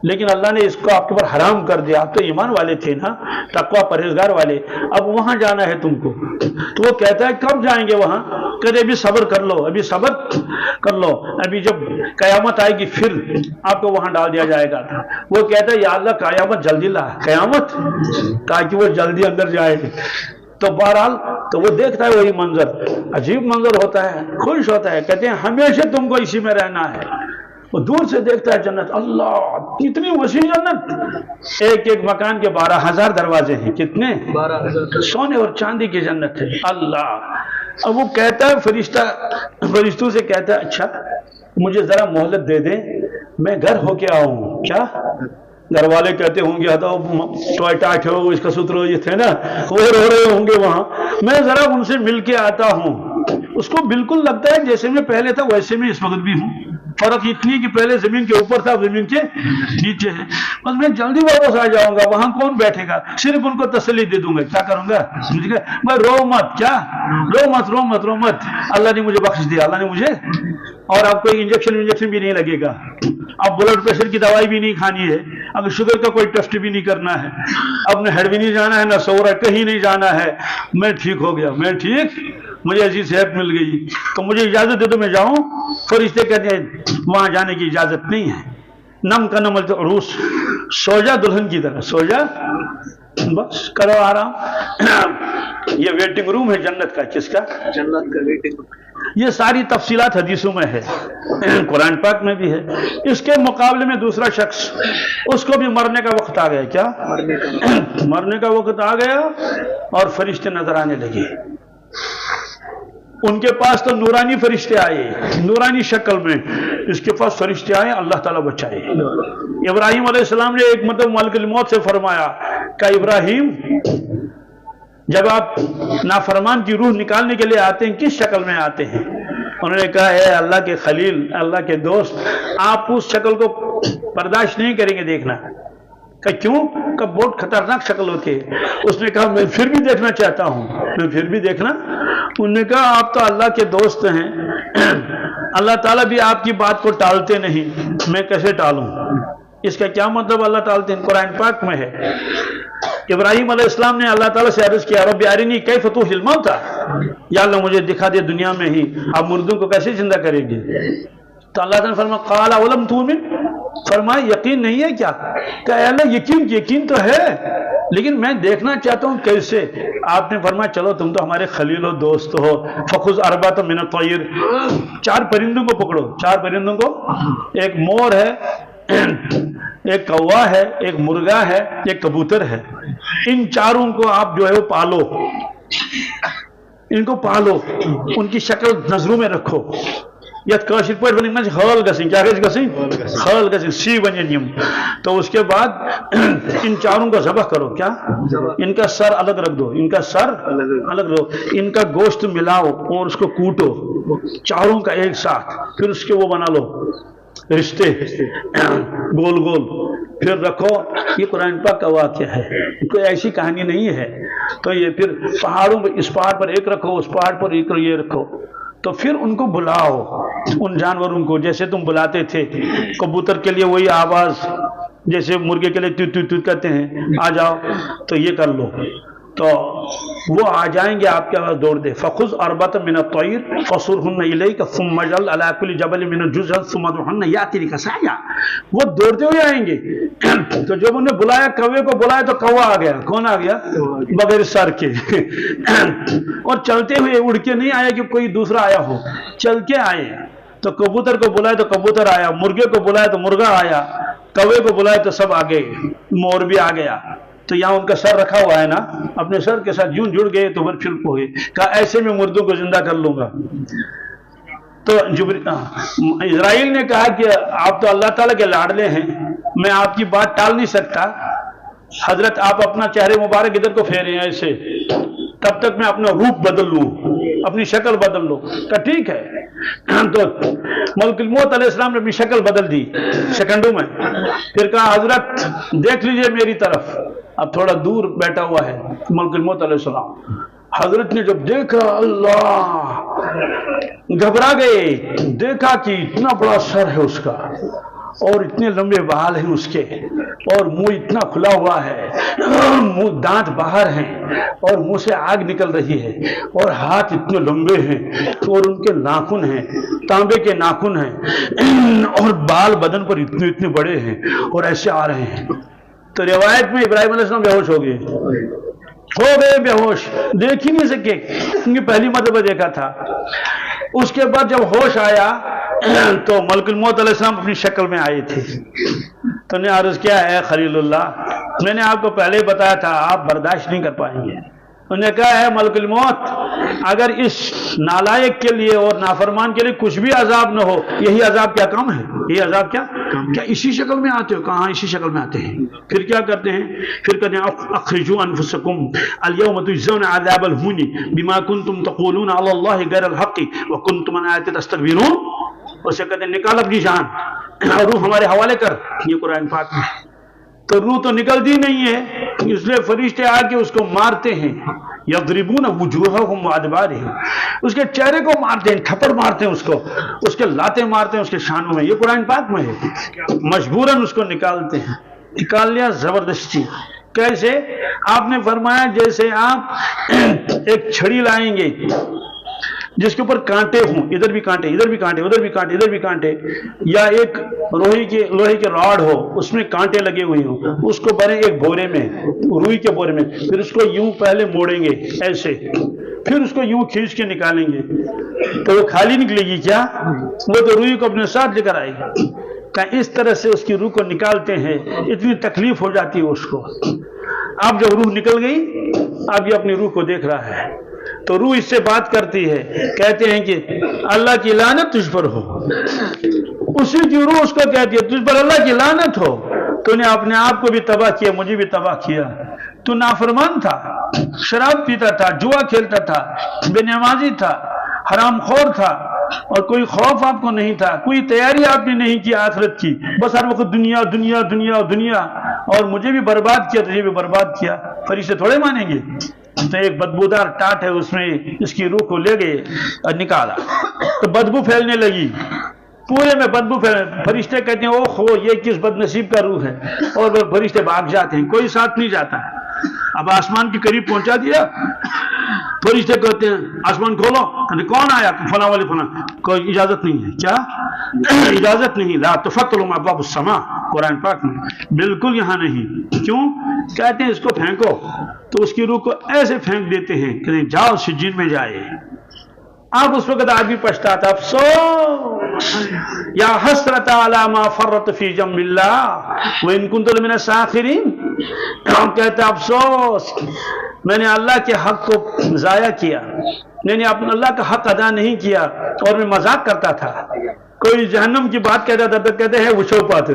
لیکن اللہ نے اس کو آپ کے اوپر حرام کر دیا. آپ تو ایمان والے تھے نا، تقوی پرہیزگار والے، اب وہاں جانا ہے تم کو. تو وہ کہتا ہے کب جائیں گے وہاں؟ کہتے ابھی صبر کر لو، ابھی صبر کر لو، ابھی جب قیامت آئے گی پھر آپ کو وہاں ڈال دیا جائے گا. وہ کہتا ہے یا اللہ قیامت جلدی لا، قیامت، تاکہ وہ جلدی اندر جائے. تو بہرحال تو وہ دیکھتا ہے وہی منظر، عجیب منظر ہوتا ہے، خوش ہوتا ہے. کہتے ہیں ہمیشہ تم کو اسی میں رہنا ہے. وہ دور سے دیکھتا ہے جنت، اللہ اتنی وسیع جنت، ایک ایک مکان کے 12,000 دروازے ہیں. کتنے؟ 12,000. سونے اور چاندی کی جنت ہے. اللہ. اب وہ کہتا ہے فرشتوں سے کہتا ہے اچھا مجھے ذرا مہلت دے دیں، میں گھر ہو کے آؤں. کیا؟ گھر والے کہتے ہوں گے تو ٹوائٹاٹ ہو اس کا سترو یہ تھے نا، وہ رو رہے ہوں گے وہاں، میں ذرا ان سے مل کے آتا ہوں. اس کو بالکل لگتا ہے جیسے میں پہلے تھا ویسے میں اس وقت بھی ہوں. فرق اتنی کہ پہلے زمین کے اوپر تھا، زمین کے نیچے ہے. بس میں جلدی واپس آ جاؤں گا، وہاں کون بیٹھے گا، صرف ان کو تسلی دے دوں گا. کیا کروں گا؟ میں رو مت، کیا رو مت رو مت رو مت، اللہ نے مجھے بخش دیا، اللہ نے مجھے. اور اب کوئی انجیکشن بھی نہیں لگے گا، اب بلڈ پریشر کی دوائی بھی نہیں کھانی ہے، اب شوگر کا کوئی ٹیسٹ بھی نہیں کرنا ہے، اب نہ ہیڈ بھی نہیں جانا ہے، نہ سورا کہیں نہیں جانا ہے. میں ٹھیک ہو گیا، میں ٹھیک مجھے ایسی صحت مل گئی تو مجھے اجازت دے دو میں جاؤں. فرشتے کہتے ہیں وہاں جانے کی اجازت نہیں ہے. نم کا نم عروس، سو جا دلہن کی طرح، سو جا، بس کرو آرام. یہ ویٹنگ روم ہے جنت کا. کس کا؟ جنت کا ویٹنگ روم. یہ ساری تفصیلات حدیثوں میں ہے، قرآن پاک میں بھی ہے. اس کے مقابلے میں دوسرا شخص، اس کو بھی مرنے کا وقت آ گیا. کیا؟ مرنے کا وقت آ گیا اور فرشتے نظر آنے لگے. ان کے پاس تو نورانی فرشتے آئے، نورانی شکل میں. اس کے پاس فرشتے آئے، اللہ تعالیٰ بچائے. ابراہیم علیہ السلام نے ایک مرتبہ ملک الموت سے فرمایا کہ ابراہیم، جب آپ نافرمان کی روح نکالنے کے لیے آتے ہیں کس شکل میں آتے ہیں؟ انہوں نے کہا اے اللہ کے خلیل، اللہ کے دوست، آپ اس شکل کو برداشت نہیں کریں گے دیکھنا. کہ کیوں؟ کہ بہت خطرناک شکل ہوتی ہے. اس نے کہا میں پھر بھی دیکھنا چاہتا ہوں، میں پھر بھی دیکھنا. انہوں نے کہا آپ تو اللہ کے دوست ہیں، اللہ تعالیٰ بھی آپ کی بات کو ٹالتے نہیں، میں کیسے ٹالوں؟ اس کا کیا مطلب اللہ ٹالتے ہیں؟ قرآن پاک میں ہے. ابراہیم علیہ السلام نے اللہ تعالیٰ سے عرض کیا رب ارنی کیف تحیی الموتیٰ، یا اللہ مجھے دکھا دے دنیا میں ہی آپ مردوں کو کیسے زندہ کریں گے. تو اللہ تعالیٰ نے فرمایا قال اولم تؤمن، فرمایا یقین نہیں ہے کیا؟ کہ اے اللہ یقین تو ہے لیکن میں دیکھنا چاہتا ہوں کیسے. آپ نے فرمایا چلو تم تو ہمارے خلیل و دوست ہو، فخذ اربعۃ من الطیر، 4 پرندوں کو پکڑو. 4 پرندوں کو، ایک مور ہے، ایک کوا ہے، ایک مرغا ہے، ایک کبوتر ہے. ان 4 کو آپ جو ہے وہ پالو، ان کو پالو، ان کی شکل نظروں میں رکھو. یت کاشر پہ ون حال گھن، کیا گھن؟ حال گھن، سی ون. تو اس کے بعد ان 4 کا ذبح کرو. کیا؟ ان کا سر الگ رکھ دو، ان کا سر الگ رکھو، ان کا گوشت ملاؤ اور اس کو کوٹو 4 کا ایک ساتھ. پھر اس کے وہ بنا لو رشتے گول گول، پھر رکھو. یہ قرآن پاک کا واقعہ ہے، کوئی ایسی کہانی نہیں ہے. تو یہ پھر پہاڑوں پہ، اس پہاڑ پر ایک رکھو، اس پہاڑ پر ایک یہ رکھو. تو پھر ان کو بلاؤ، ان جانوروں کو جیسے تم بلاتے تھے. کبوتر کے لیے وہی آواز جیسے مرغے کے لیے ٹوٹ ٹوٹ ٹوٹ کہتے ہیں، آ جاؤ. تو یہ کر لو تو وہ آ جائیں گے، آپ کے آواز دوڑ دے. فخذ اربعۃ من الطیر فصرهن الیک ثم اجعل علی کل جبل منهن جزءا ثم ادعهن یاتینک سعیا. وہ دوڑتے ہوئے آئیں گے. تو جب انہوں نے بلایا، کوے کو بلایا تو کوا آ گیا. کون آ گیا؟ بغیر سر کے. اور چلتے ہوئے، اڑ کے نہیں آیا کہ کوئی دوسرا آیا ہو، چل کے آئے. تو کبوتر کو بلایا تو کبوتر آیا، مرغے کو بلایا تو مرغا آیا، کوے کو بلایا تو سب آ گئے، مور بھی آ گیا. تو یہاں ان کا سر رکھا ہوا ہے نا، اپنے سر کے ساتھ یوں جڑ گئے تو پھر ہو گئے. کہا ایسے میں مردوں کو زندہ کر لوں گا. تو اسرائیل نے کہا کہ آپ تو اللہ تعالیٰ کے لاڈلے ہیں، میں آپ کی بات ٹال نہیں سکتا. حضرت آپ اپنا چہرے مبارک ادھر کو پھیرے ہیں ایسے، تب تک میں اپنا روپ بدل لوں، اپنی شکل بدل لوں. کہا ٹھیک ہے. تو ملک الموت علیہ السلام نے اپنی شکل بدل دی سیکنڈوں میں. پھر کہا حضرت دیکھ لیجئے میری طرف. اب تھوڑا دور بیٹھا ہوا ہے ملک الموت علیہ السلام. حضرت نے جب دیکھا، اللہ، گھبرا گئے. دیکھا کہ اتنا بڑا سر ہے اس کا اور اتنے لمبے بال ہیں اس کے، اور منہ اتنا کھلا ہوا ہے، منہ دانت باہر ہیں اور منہ سے آگ نکل رہی ہے، اور ہاتھ اتنے لمبے ہیں اور ان کے ناخن ہیں تانبے کے ناخن ہیں، اور بال بدن پر اتنے اتنے بڑے ہیں اور ایسے آ رہے ہیں. تو روایت میں ابراہیم علیہ السلام بیہوش ہو گئے بے ہوش، دیکھ ہی نہیں سکے کیونکہ پہلی مرتبہ دیکھا تھا. اس کے بعد جب ہوش آیا تو ملک الموت علیہ السلام اپنی شکل میں آئے تھے. تو نے عرض کیا ہے خلیل اللہ، میں نے آپ کو پہلے ہی بتایا تھا آپ برداشت نہیں کر پائیں گے. انہوں نے کہا ہے ملک الموت، اگر اس نالائق کے لیے اور نافرمان کے لیے کچھ بھی عذاب نہ ہو، یہی عذاب کیا کم ہے؟ یہ عذاب کیا اسی شکل میں آتے ہو؟ کہاں اسی شکل میں آتے ہیں. پھر کیا کرتے ہیں؟ پھر کہتے ہیں اخرجوا انفسکم اليوم تجزون عذاب الہون بما کنتم تقولون علی اللہ غیر الحق وکنتم عن آیاتہ تستکبرون. اسے کہتے ہیں نکال اپنی جان اور روح ہمارے حوالے کر. یہ قرآن پاک میں. تو روح تو نکلتی نہیں ہے، اس لیے فرشتے آ کے اس کو مارتے ہیں. یضربون وجوہہم وادبارہم، اس کے چہرے کو مارتے ہیں، تھپڑ مارتے ہیں اس کو، اس کے لاتے مارتے ہیں اس کے شانوں میں. یہ قرآن پاک میں ہے. مجبوراً اس کو نکالتے ہیں. نکال لیا زبردستی. کیسے؟ آپ نے فرمایا جیسے آپ ایک چھڑی لائیں گے جس کے اوپر کانٹے ہوں، ادھر بھی کانٹے، ادھر بھی کانٹے، ادھر بھی کانٹے، ادھر بھی کانٹے، یا ایک لوہے کے راڈ ہو اس میں کانٹے لگے ہوئے ہوں، اس کو بھریں ایک بورے میں، روئی کے بورے میں، پھر اس کو یوں پہلے موڑیں گے ایسے، پھر اس کو یوں کھینچ کے نکالیں گے، تو وہ خالی نکلے گی کیا؟ وہ تو روئی کو اپنے ساتھ لے کر آئے گی۔ کہ اس طرح سے اس کی روح کو نکالتے ہیں، اتنی تکلیف ہو جاتی ہے اس کو۔ اب جب روح نکل گئی، اب یہ اپنی روح کو دیکھ رہا ہے، تو روح اس سے بات کرتی ہے، کہتے ہیں کہ اللہ کی لعنت تجھ پر ہو۔ اسی کی روح اس کو کہتی ہے تجھ پر اللہ کی لعنت ہو، تو نے اپنے آپ کو بھی تباہ کیا، مجھے بھی تباہ کیا، تو نافرمان تھا، شراب پیتا تھا، جوا کھیلتا تھا، بے نمازی تھا، حرام خور تھا، اور کوئی خوف آپ کو نہیں تھا، کوئی تیاری آپ نے نہیں کی آخرت کی، بس ہر وقت دنیا دنیا دنیا دنیا، اور مجھے بھی برباد کیا، تجھے بھی برباد کیا۔ فرشتے تھوڑے مانیں گے؟ تو ایک بدبودار ٹاٹ ہے، اس میں اس کی روح کو لے گئے اور نکالا، تو بدبو پھیلنے لگی، پورے میں بدبو پھیلنے۔ فرشتے کہتے ہیں اوہ ہو، یہ کس بد نصیب کا روح ہے، اور وہ فرشتے بھاگ جاتے ہیں، کوئی ساتھ نہیں جاتا ہے۔ اب آسمان کے قریب پہنچا دیا، فرشتے کہتے ہیں آسمان کھولو، کہتے کون آیا؟ فلاں والے فلاں۔ کوئی اجازت نہیں ہے، کیا اجازت نہیں؟ لا تفتح لهم ابواب السماء، قرآن پاک میں بالکل یہاں نہیں۔ کیوں؟ کہتے ہیں اس کو پھینکو، تو اس کی روح کو ایسے پھینک دیتے ہیں کہ جاؤ سجین میں جائے۔ اب اس وقت آدمی پچھتاتا، افسوس یا حسرت علی ما فرط فی جنب اللہ وان کنت لمن الساخرین، کہتا افسوس میں نے اللہ کے حق کو ضائع کیا، میں نے اپنا اللہ کا حق ادا نہیں کیا، اور میں مذاق کرتا تھا۔ کوئی جہنم کی بات کہتا تھا تو کہتے ہیں وچھو پاتے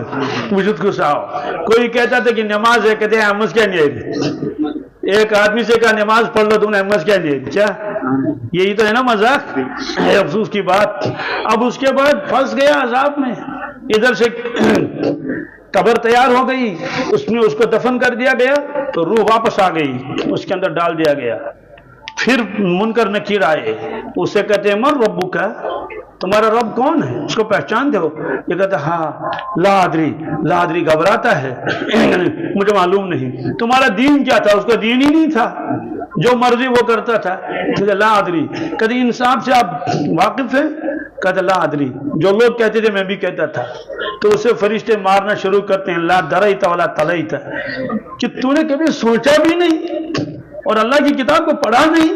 وجود کو ساؤ، کوئی کہتا تھا کہ نماز ہے، کہتے ہیں ہمس کیا نہیں۔ ایک آدمی سے کہا نماز پڑھ لو، تم نے ہمس کیا نہیں، کیا یہی تو ہے نا مذاق؟ افسوس کی بات۔ اب اس کے بعد پھنس گیا عذاب میں، ادھر سے قبر تیار ہو گئی، اس میں اس کو دفن کر دیا گیا، تو روح واپس آ گئی، اس کے اندر ڈال دیا گیا۔ پھر منکر نکیر آئے، اسے کہتے ہیں من ربک کا، تمہارا رب کون ہے، اس کو پہچانتے ہو؟ یہ کہتا ہاں لا ادری، لا ادری، گھبراتا ہے، مجھے معلوم نہیں۔ تمہارا دین کیا تھا؟ اس کا دین ہی نہیں تھا، جو مرضی وہ کرتا تھا۔ کہتے لا ادری، کہتے انصاف سے آپ واقف ہیں؟ کہتا لا ادری، جو لوگ کہتے تھے میں بھی کہتا تھا۔ تو اسے فرشتے مارنا شروع کرتے ہیں، لا دریت ولا تلیت، کہ تو نے کبھی سوچا بھی نہیں اور اللہ کی کتاب کو پڑھا نہیں؟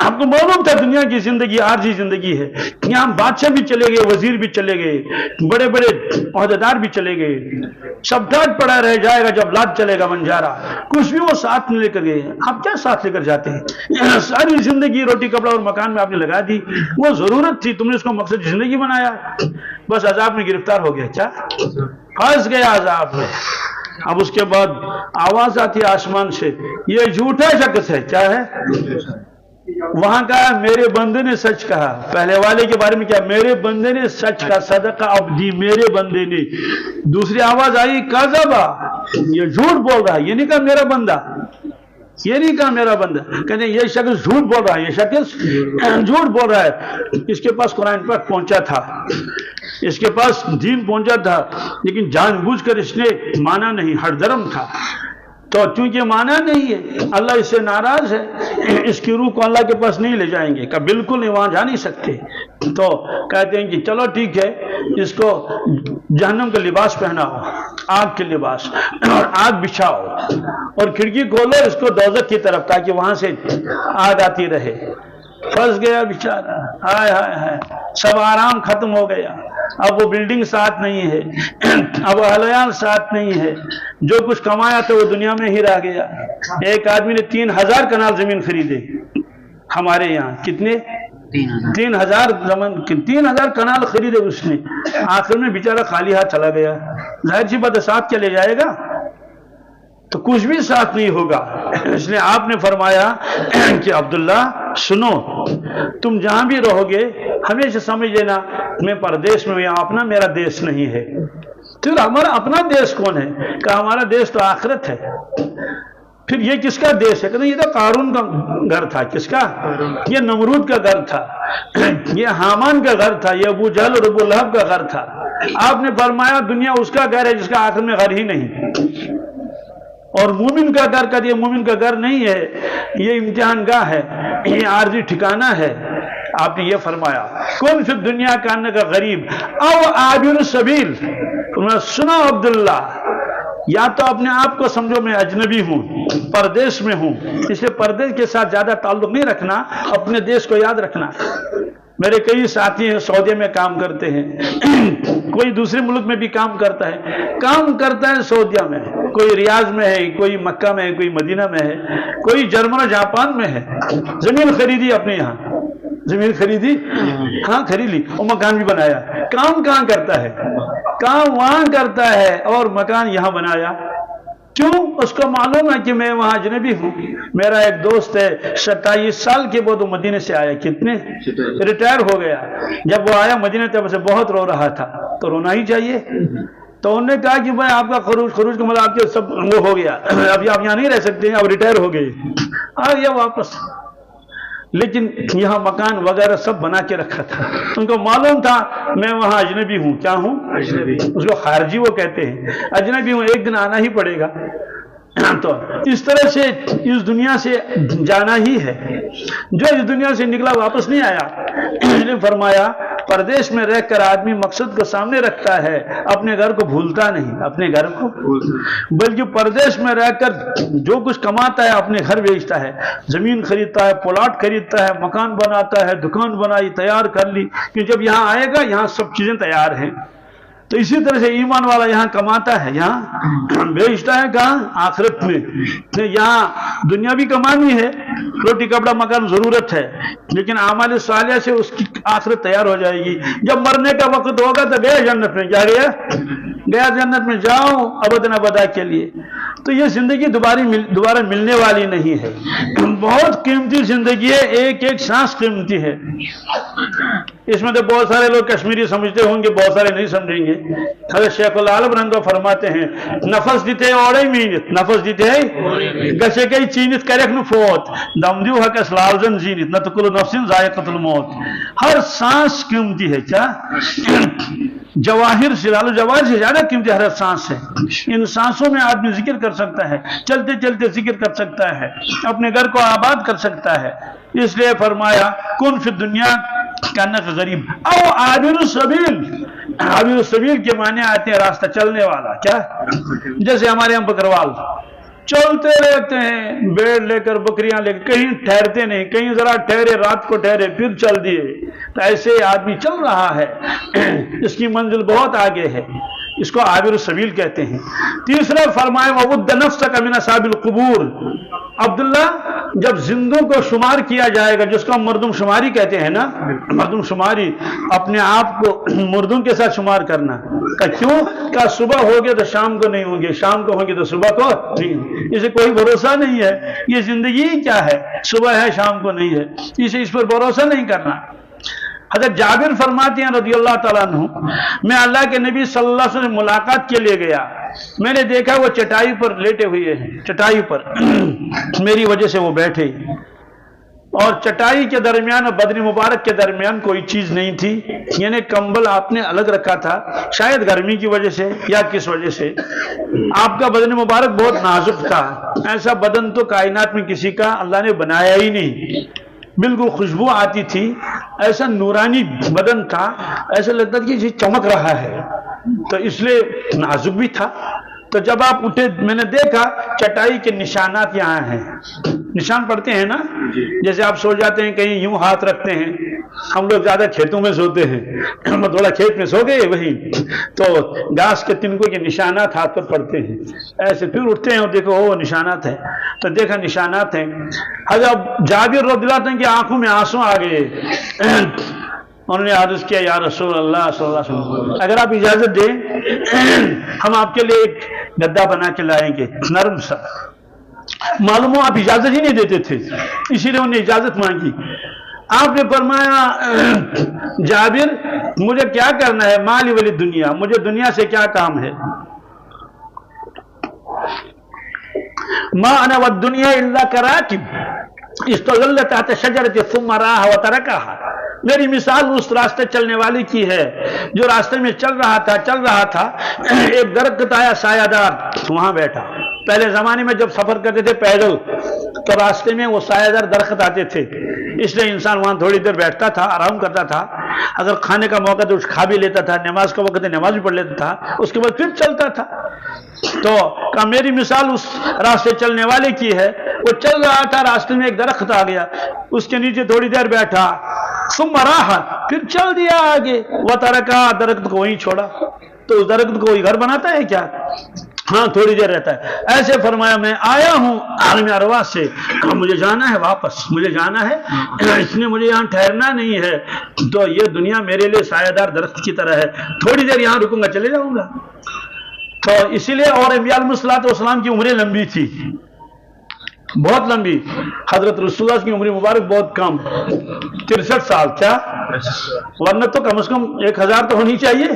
آپ کو معلوم تھا دنیا کی زندگی عارضی زندگی ہے، یہاں بادشاہ بھی چلے گئے، وزیر بھی چلے گئے، بڑے بڑے عہدیدار بھی چلے گئے، سب ڈاٹ پڑا رہ جائے گا جب لاد چلے گا بنجارا، کچھ بھی وہ ساتھ نہیں لے کر گئے۔ آپ کیا ساتھ لے کر جاتے ہیں؟ ساری زندگی روٹی کپڑا اور مکان میں آپ نے لگا دی، وہ ضرورت تھی، تم نے اس کو مقصد زندگی بنایا، بس عذاب میں گرفتار ہو گیا، کیا پھنس گیا عذاب میں۔ اب اس کے بعد آواز آتی ہے آسمان سے، یہ جھوٹا شخص ہے، کیا ہے؟ وہاں کہا میرے بندے نے سچ کہا، پہلے والے کے بارے میں کیا؟ میرے بندے نے سچ کہا، صدق عبدی، میرے بندے نے۔ دوسری آواز آئی کذبا، یہ جھوٹ بول رہا ہے، یہ نہیں کہا میرا بندہ، یہ نہیں کہا میرا بندہ، کہتے ہیں یہ شخص جھوٹ بول رہا ہے، یہ شخص جھوٹ بول رہا ہے۔ اس کے پاس قرآن پاک پہنچا تھا، اس کے پاس دین پہنچا تھا، لیکن جان بوجھ کر اس نے مانا نہیں، ہر درم تھا، تو چونکہ مانا نہیں ہے اللہ اس سے ناراض ہے، اس کی روح کو اللہ کے پاس نہیں لے جائیں گے، کہ بالکل نہیں، وہاں جا نہیں سکتے۔ تو کہتے ہیں کہ چلو ٹھیک ہے، اس کو جہنم کا لباس پہناؤ، آگ کے لباس، اور آگ بچھاؤ، اور کھڑکی کھولو اس کو دوزخ کی طرف، تاکہ وہاں سے آگ آتی رہے۔ پھنس گیا بیچارہ، ہائے ہائے ہائے، سب آرام ختم ہو گیا۔ اب وہ بلڈنگ ساتھ نہیں ہے، اب وہ اہلیان ساتھ نہیں ہے، جو کچھ کمایا تھا وہ دنیا میں ہی رہ گیا۔ ایک آدمی نے 3000 کنال زمین خریدے، ہمارے یہاں کتنے؟ 3000 کنال خریدے اس نے، آخر میں بیچارہ خالی ہاتھ چلا گیا۔ ظاہر سی بات ہے، ساتھ کیا لے جائے گا؟ تو کچھ بھی ساتھ نہیں ہوگا۔ اس لیے آپ نے فرمایا کہ عبداللہ سنو، تم جہاں بھی رہو گے ہمیشہ سمجھ لینا میں پردیس میں ہوں، اپنا میرا دیش نہیں ہے۔ پھر ہمارا اپنا دیش کون ہے؟ کہ ہمارا دیش تو آخرت ہے۔ پھر یہ کس کا دیش ہے؟ کہ یہ تو قارون کا گھر تھا۔ کس کا؟ یہ نمرود کا گھر تھا، یہ حامان کا گھر تھا، یہ ابو جہل اور ابو لہب کا گھر تھا۔ آپ نے فرمایا دنیا اس کا گھر ہے جس کا آخر میں گھر ہی نہیں، اور مومن کا گھر، یہ مومن کا گھر نہیں ہے، یہ امتحان گاہ ہے، یہ عارضی ٹھکانہ ہے۔ آپ نے یہ فرمایا کن فی الدنیا کانک غریب او عابر سبیل. سنو عبداللہ، یا تو اپنے آپ کو سمجھو میں اجنبی ہوں، پردیش میں ہوں، اس لیے پردیش کے ساتھ زیادہ تعلق نہیں رکھنا، اپنے دیش کو یاد رکھنا. میرے کئی ساتھی ہیں سعودی میں کام کرتے ہیں، کوئی دوسرے ملک میں بھی کام کرتا ہے سعودیہ میں، کوئی ریاض میں ہے، کوئی مکہ میں ہے، کوئی مدینہ میں ہے، کوئی جرمن اور جاپان میں ہے. زمین خریدی اپنے یہاں، زمین خریدی، ہاں خرید لی، اور مکان بھی بنایا. کام کہاں کرتا ہے؟ کام وہاں کرتا ہے اور مکان یہاں بنایا. کیوں؟ اس کو معلوم ہے کہ میں وہاں اجنبی ہوں. میرا ایک دوست ہے 27 سال کے بعد وہ مدینے سے آیا، کتنے ریٹائر ہو گیا. جب وہ آیا مدینے تب سے بہت رو رہا تھا، تو رونا ہی چاہیے. تو انہوں نے کہا کہ بھائی آپ کا خروج کا مطلب آپ کے سب وہ ہو گیا، ابھی آپ یہاں نہیں رہ سکتے ہیں، اب ریٹائر ہو گئے. آ گیا واپس، لیکن یہاں مکان وغیرہ سب بنا کے رکھا تھا. ان کو معلوم تھا میں وہاں اجنبی ہوں. کیا ہوں؟ اجنبی. اس کو خارجی وہ کہتے ہیں. اجنبی ہوں، ایک دن آنا ہی پڑے گا. تو اس طرح سے اس دنیا سے جانا ہی ہے. جو اس دنیا سے نکلا واپس نہیں آیا. اس نے فرمایا پردیش میں رہ کر آدمی مقصد کو سامنے رکھتا ہے، اپنے گھر کو بھولتا نہیں، اپنے گھر کو بلکہ پردیش میں رہ کر جو کچھ کماتا ہے اپنے گھر بیچتا ہے، زمین خریدتا ہے، پلاٹ خریدتا ہے، مکان بناتا ہے، دکان بنائی، تیار کر لی کہ جب یہاں آئے گا یہاں سب چیزیں تیار ہیں. تو اسی طرح سے ایمان والا یہاں کماتا ہے، یہاں بیچتا ہے. کہاں؟ آخرت میں. یہاں دنیا بھی کمانی ہے، روٹی کپڑا مکان ضرورت ہے، لیکن اعمال صالحہ سے اس کی آخرت تیار ہو جائے گی. جب مرنے کا وقت ہوگا تو گیا جنت میں. کیا گیا جنت میں، جاؤ ابدن ابدا کے لیے. تو یہ زندگی دوبارہ ملنے والی نہیں ہے. بہت قیمتی زندگی ہے، ایک ایک سانس قیمتی ہے. اس میں تو بہت سارے لوگ کشمیری سمجھتے ہوں گے، بہت سارے نہیں سمجھیں گے. حضرت شیخ العالم رنگو فرماتے ہیں نفس دیتے اوڑے مینت، نفس دیتے گشے گئی چینت کرک نو فوت، دم دیو حقس لالزن زینت نہ تو کل نفسن ذائقۃ الموت. ہر سانس قیمتی ہے. کیا؟ جواہر سے لالو جواہر سے زیادہ قیمتی ہر سانس ہے. ان سانسوں میں آدمی ذکر کر سکتا ہے، چلتے چلتے ذکر کر سکتا ہے، اپنے گھر کو آباد کر سکتا ہے. اس لیے فرمایا کن فی الدنیا کانک غریب او عابر السبیل. عابر السبیل کے معنی آتے ہیں راستہ چلنے والا. کیا؟ جیسے ہمارے یہاں بکروال چلتے رہتے ہیں، بیڑ لے کر بکریاں لے کر، کہیں ٹھہرتے نہیں، کہیں ذرا ٹھہرے رات کو ٹھہرے پھر چل دیے. تو ایسے آدمی چل رہا ہے، اس کی منزل بہت آگے ہے، اس کو عابر السبیل کہتے ہیں. تیسرا فرمایا وَوُدَّ نَفْسَكَ مِنْ أَصْحَابِ الْقُبُورِ. عبداللہ جب زندوں کو شمار کیا جائے گا، جس کو ہم مردم شماری کہتے ہیں نا، مردم شماری، اپنے آپ کو مردوں کے ساتھ شمار کرنا. کہ کیوں؟ کہ صبح ہوگے تو شام کو نہیں ہوں گے، شام کو ہوں گے تو صبح کو نہیں. اسے کوئی بھروسہ نہیں ہے. یہ زندگی کیا ہے؟ صبح ہے شام کو نہیں ہے. اسے اس پر بھروسہ نہیں کرنا. حضرت جابر فرماتے ہیں رضی اللہ تعالیٰ عنہ، میں اللہ کے نبی صلی اللہ علیہ وسلم ملاقات کے لیے گیا. میں نے دیکھا وہ چٹائی پر لیٹے ہوئے ہیں، چٹائی پر میری وجہ سے وہ بیٹھے، اور چٹائی کے درمیان اور بدن مبارک کے درمیان کوئی چیز نہیں تھی. یعنی کمبل آپ نے الگ رکھا تھا، شاید گرمی کی وجہ سے یا کس وجہ سے. آپ کا بدن مبارک بہت نازک تھا. ایسا بدن تو کائنات میں کسی کا اللہ نے بنایا ہی نہیں. بالکل خوشبو آتی تھی، ایسا نورانی بدن تھا، ایسا لگتا تھا کہ یہ چمک رہا ہے. تو اس لیے نازک بھی تھا. تو جب آپ اٹھے میں نے دیکھا چٹائی کے نشانات یہاں ہیں. نشان پڑتے ہیں نا، جیسے آپ سو جاتے ہیں کہیں یوں ہاتھ رکھتے ہیں. ہم لوگ زیادہ کھیتوں میں سوتے ہیں، ہم تھوڑا کھیت میں سو گئے وہی تو گھاس کے تنکوں کے نشانات ہاتھ پر پڑتے ہیں. ایسے پھر اٹھتے ہیں اور دیکھو وہ نشانات ہیں. تو دیکھا نشانات ہیں. حضرت جابر رضی اللہ عنہ کی آنکھوں میں آنسو آ گئے. انہوں نے عرض کیا یا رسول اللہ صلی اللہ علیہ وسلم، اگر آپ اجازت دیں ہم آپ کے لیے ایک گدا بنا کے لائیں گے نرم سا. معلوم ہو آپ اجازت ہی نہیں دیتے تھے، اسی لیے انہوں نے اجازت مانگی. آپ نے فرمایا جابر مجھے کیا کرنا ہے، مالی ولی دنیا، مجھے دنیا سے کیا کام ہے. ما انا والدنیا الا کراکب استظل تحت شجرۃ ثم راح وترکها. میری مثال اس راستے چلنے والی کی ہے جو راستے میں چل رہا تھا ایک درخت آیا سایہ دار، وہاں بیٹھا. پہلے زمانے میں جب سفر کرتے تھے پیدل تو راستے میں وہ سایہ دار درخت آتے تھے، اس لیے انسان وہاں تھوڑی دیر بیٹھتا تھا، آرام کرتا تھا، اگر کھانے کا موقع تو کھا بھی لیتا تھا، نماز کا وقت نماز بھی پڑھ لیتا تھا، اس کے بعد پھر چلتا تھا۔ تو کہا میری مثال اس راستے چلنے والے کی ہے، وہ چل رہا تھا، راستے میں ایک درخت آ گیا، اس کے نیچے تھوڑی دیر بیٹھا، ثم راح، پھر چل دیا آگے، وترکا، درخت کو وہیں چھوڑا۔ تو اس درخت کو کوئی گھر بناتا ہے کیا؟ ہاں تھوڑی دیر رہتا ہے۔ ایسے فرمایا میں آیا ہوں عالم ارواح سے، مجھے جانا ہے واپس، مجھے جانا ہے، اس نے مجھے یہاں ٹھہرنا نہیں ہے، تو یہ دنیا میرے لیے سایہ دار درخت کی طرح ہے، تھوڑی دیر یہاں رکوں گا چلے جاؤں گا۔ تو اسی لیے، اور انبیاء علیہ الصلوۃ والسلام کی عمریں لمبی تھی، بہت لمبی۔ حضرت رسول اللہ کی عمر مبارک بہت کم، 63 سال، کیا؟ ورنہ تو کم از کم 1000 تو ہونی چاہیے،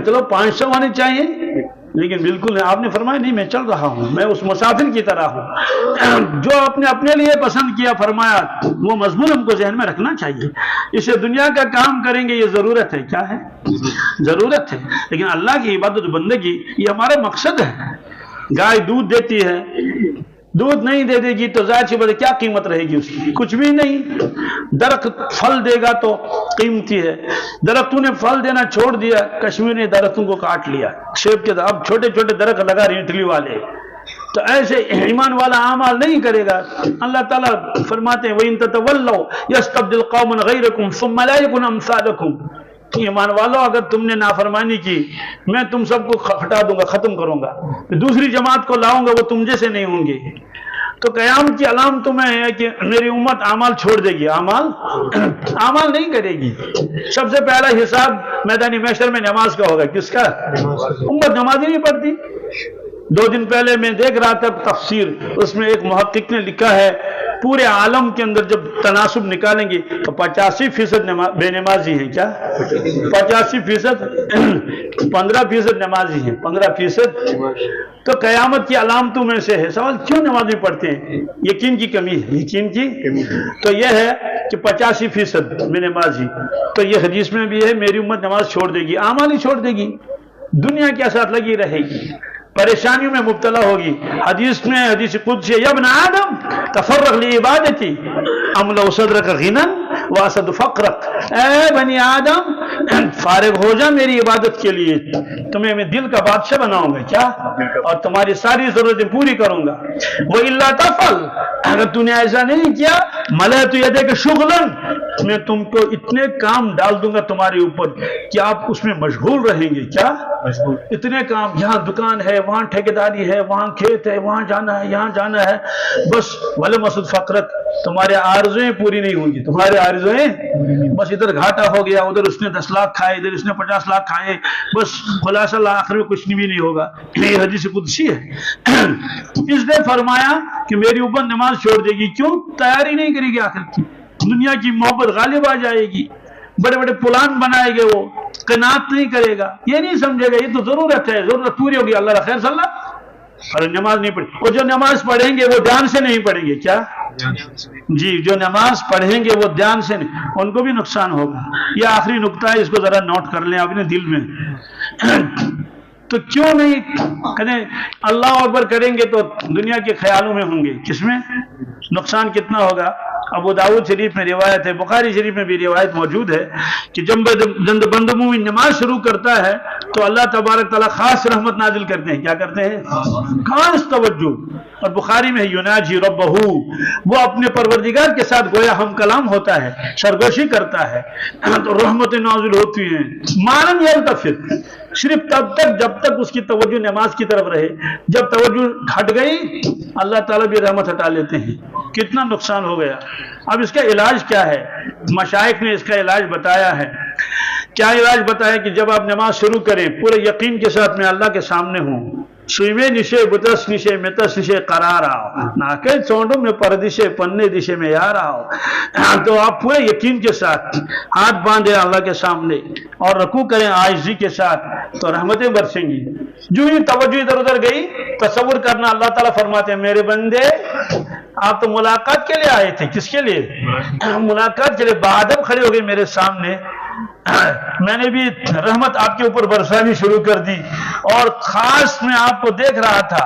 چلو 500 ہونی چاہیے، لیکن بالکل نہیں۔ آپ نے فرمایا نہیں، میں چل رہا ہوں، میں اس مسافر کی طرح ہوں جو اپنے لیے پسند کیا، فرمایا وہ مضمون ہم کو ذہن میں رکھنا چاہیے۔ اسے دنیا کا کام کریں گے، یہ ضرورت ہے، کیا ہے؟ ضرورت ہے، لیکن اللہ کی عبادت بندگی یہ ہمارا مقصد ہے۔ گائے دودھ دیتی ہے، دودھ نہیں دے دے گی تو ظاہر سی بات ہے کیا قیمت رہے گی اس کی؟ کچھ بھی نہیں۔ درخت پھل دے گا تو قیمتی ہے، درختوں نے پھل دینا چھوڑ دیا، کشمیر نے درختوں کو کاٹ لیا، سیب کے اب چھوٹے چھوٹے درخت لگا رہے ہیں اٹلی والے۔ تو ایسے ایمان والا اعمال نہیں کرے گا۔ اللہ تعالیٰ فرماتے ہیں وَإِن تَتَوَلَّوْا يَسْتَبْدِلْ قَوْمًا غَيْرَكُمْ ثُمَّ لَا يَكُونُ أَمْثَالَكُمْ۔ ایمان والو، اگر تم نے نافرمانی کی، میں تم سب کو ہٹا دوں گا، ختم کروں گا، دوسری جماعت کو لاؤں گا، وہ تم جیسے نہیں ہوں گے۔ تو قیامت کی علامت میں ہے کہ میری امت اعمال چھوڑ دے گی، اعمال نہیں کرے گی۔ سب سے پہلا حساب میدانی محشر میں نماز کا ہوگا، کس کا؟ امت نماز ہی نہیں پڑھتی۔ 2 دن پہلے میں دیکھ رہا تھا تفسیر، اس میں ایک محقق نے لکھا ہے پورے عالم کے اندر جب تناسب نکالیں گے تو 85% بے نمازی ہیں، کیا؟ 85%، 15% نمازی ہیں، 15%۔ تو قیامت کی علامتوں میں سے ہے۔ سوال کیوں نماز نہیں پڑھتے ہیں؟ یقین کی کمی ہے، یقین کی تو یہ ہے کہ 85% بے نمازی۔ تو یہ حدیث میں بھی ہے میری امت نماز چھوڑ دے گی، اعمال ہی چھوڑ دے گی، دنیا کے ساتھ لگی رہے گی، پریشانیوں میں مبتلا ہوگی۔ حدیث میں، حدیث قدسی ہے، یا ابن آدم تفرغ لعبادتی ام لو صدرک غنا واسد فقرک، اے بنی آدم فارغ ہو جا میری عبادت کے لیے، تمہیں میں دل کا بادشاہ بناؤں گا، کیا؟ اور تمہاری ساری ضرورتیں پوری کروں گا۔ وَإِلَّا تَفْعَلْ، اگر تو نے ایسا نہیں کیا، مَلَأْتُ يَدَيْكَ شُغْلًا، میں تم کو اتنے کام ڈال دوں گا تمہارے اوپر کہ آپ اس میں مشغول رہیں گے، کیا؟ اتنے کام، یہاں دکان ہے، وہاں ٹھیکیداری ہے، وہاں کھیت ہے، وہاں جانا ہے، یہاں جانا ہے، بس وَلَمْ أَصُدْ فَقْرَكَ، تمہارے آرزویں پوری نہیں ہوں گی، تمہارے آرزویں بس ادھر گھاٹا ہو گیا، ادھر اس نے 10 لاکھ کھائے، ادھر اس نے 50 لاکھ کھائے، بس خلاصہ آخر میں کچھ بھی نہیں ہوگا۔ یہ حدیث قدسی ہے۔ اس نے فرمایا کہ میری امت نماز چھوڑ دے گی، کیوں؟ تیاری نہیں کرے گی آخر کی، دنیا کی محبت غالب آ جائے گی، بڑے بڑے پلان بنائے گے، وہ قناعت نہیں کرے گا، یہ نہیں سمجھے گا یہ تو ضرورت ہے، ضرورت پوری ہوگی، اللہ خیر صلی اللہ، اور نماز نہیں پڑھی۔ اور جو نماز پڑھیں گے وہ دھیان سے نہیں پڑھیں گے، کیا؟ جی، جو نماز پڑھیں گے وہ دھیان سے نہیں، ان کو بھی نقصان ہوگا۔ یہ آخری نقطہ ہے، اس کو ذرا نوٹ کر لیں اپنے دل میں۔ تو کیوں نہیں کہتے اللہ اکبر کریں گے تو دنیا کے خیالوں میں ہوں گے، کس میں؟ نقصان کتنا ہوگا؟ ابو داؤد شریف میں روایت ہے، بخاری شریف میں بھی روایت موجود ہے کہ جب بندہ مومن نماز شروع کرتا ہے تو اللہ تبارک تعالیٰ خاص رحمت نازل کرتے ہیں، کیا کرتے ہیں؟ خاص توجہ۔ اور بخاری میں یناجی ربہ، وہ اپنے پروردگار کے ساتھ گویا ہم کلام ہوتا ہے، سرگوشی کرتا ہے، تو رحمتیں نازل ہوتی ہیں۔ مانن یلتفت، صرف تب تک جب تک اس کی توجہ نماز کی طرف رہے، جب توجہ ہٹ گئی اللہ تعالیٰ بھی رحمت ہٹا لیتے ہیں۔ کتنا نقصان ہو گیا۔ اب اس کا علاج کیا ہے؟ مشائخ نے اس کا علاج بتایا ہے۔ کیا علاج بتایا کہ جب آپ نماز شروع کریں پورے یقین کے ساتھ میں اللہ کے سامنے ہوں، سوئمے نشے بتس نشے متس نشے قرار آؤ، ناکے چونڈوں میں پردشے پنے دشے میں یار آؤ، تو آپ پورے یقین کے ساتھ ہاتھ باندھے اللہ کے سامنے اور رکوع کریں عاجزی کے ساتھ، تو رحمتیں برسیں گی۔ جو ہی توجہ ادھر ادھر گئی، تصور کرنا اللہ تعالیٰ فرماتے ہیں میرے بندے آپ تو ملاقات کے لیے آئے تھے، کس کے لیے؟ ملاقات کے لیے، بادب کھڑے ہو گئے میرے سامنے، میں نے بھی رحمت آپ کے اوپر برسانی شروع کر دی، اور خاص میں آپ کو دیکھ رہا تھا،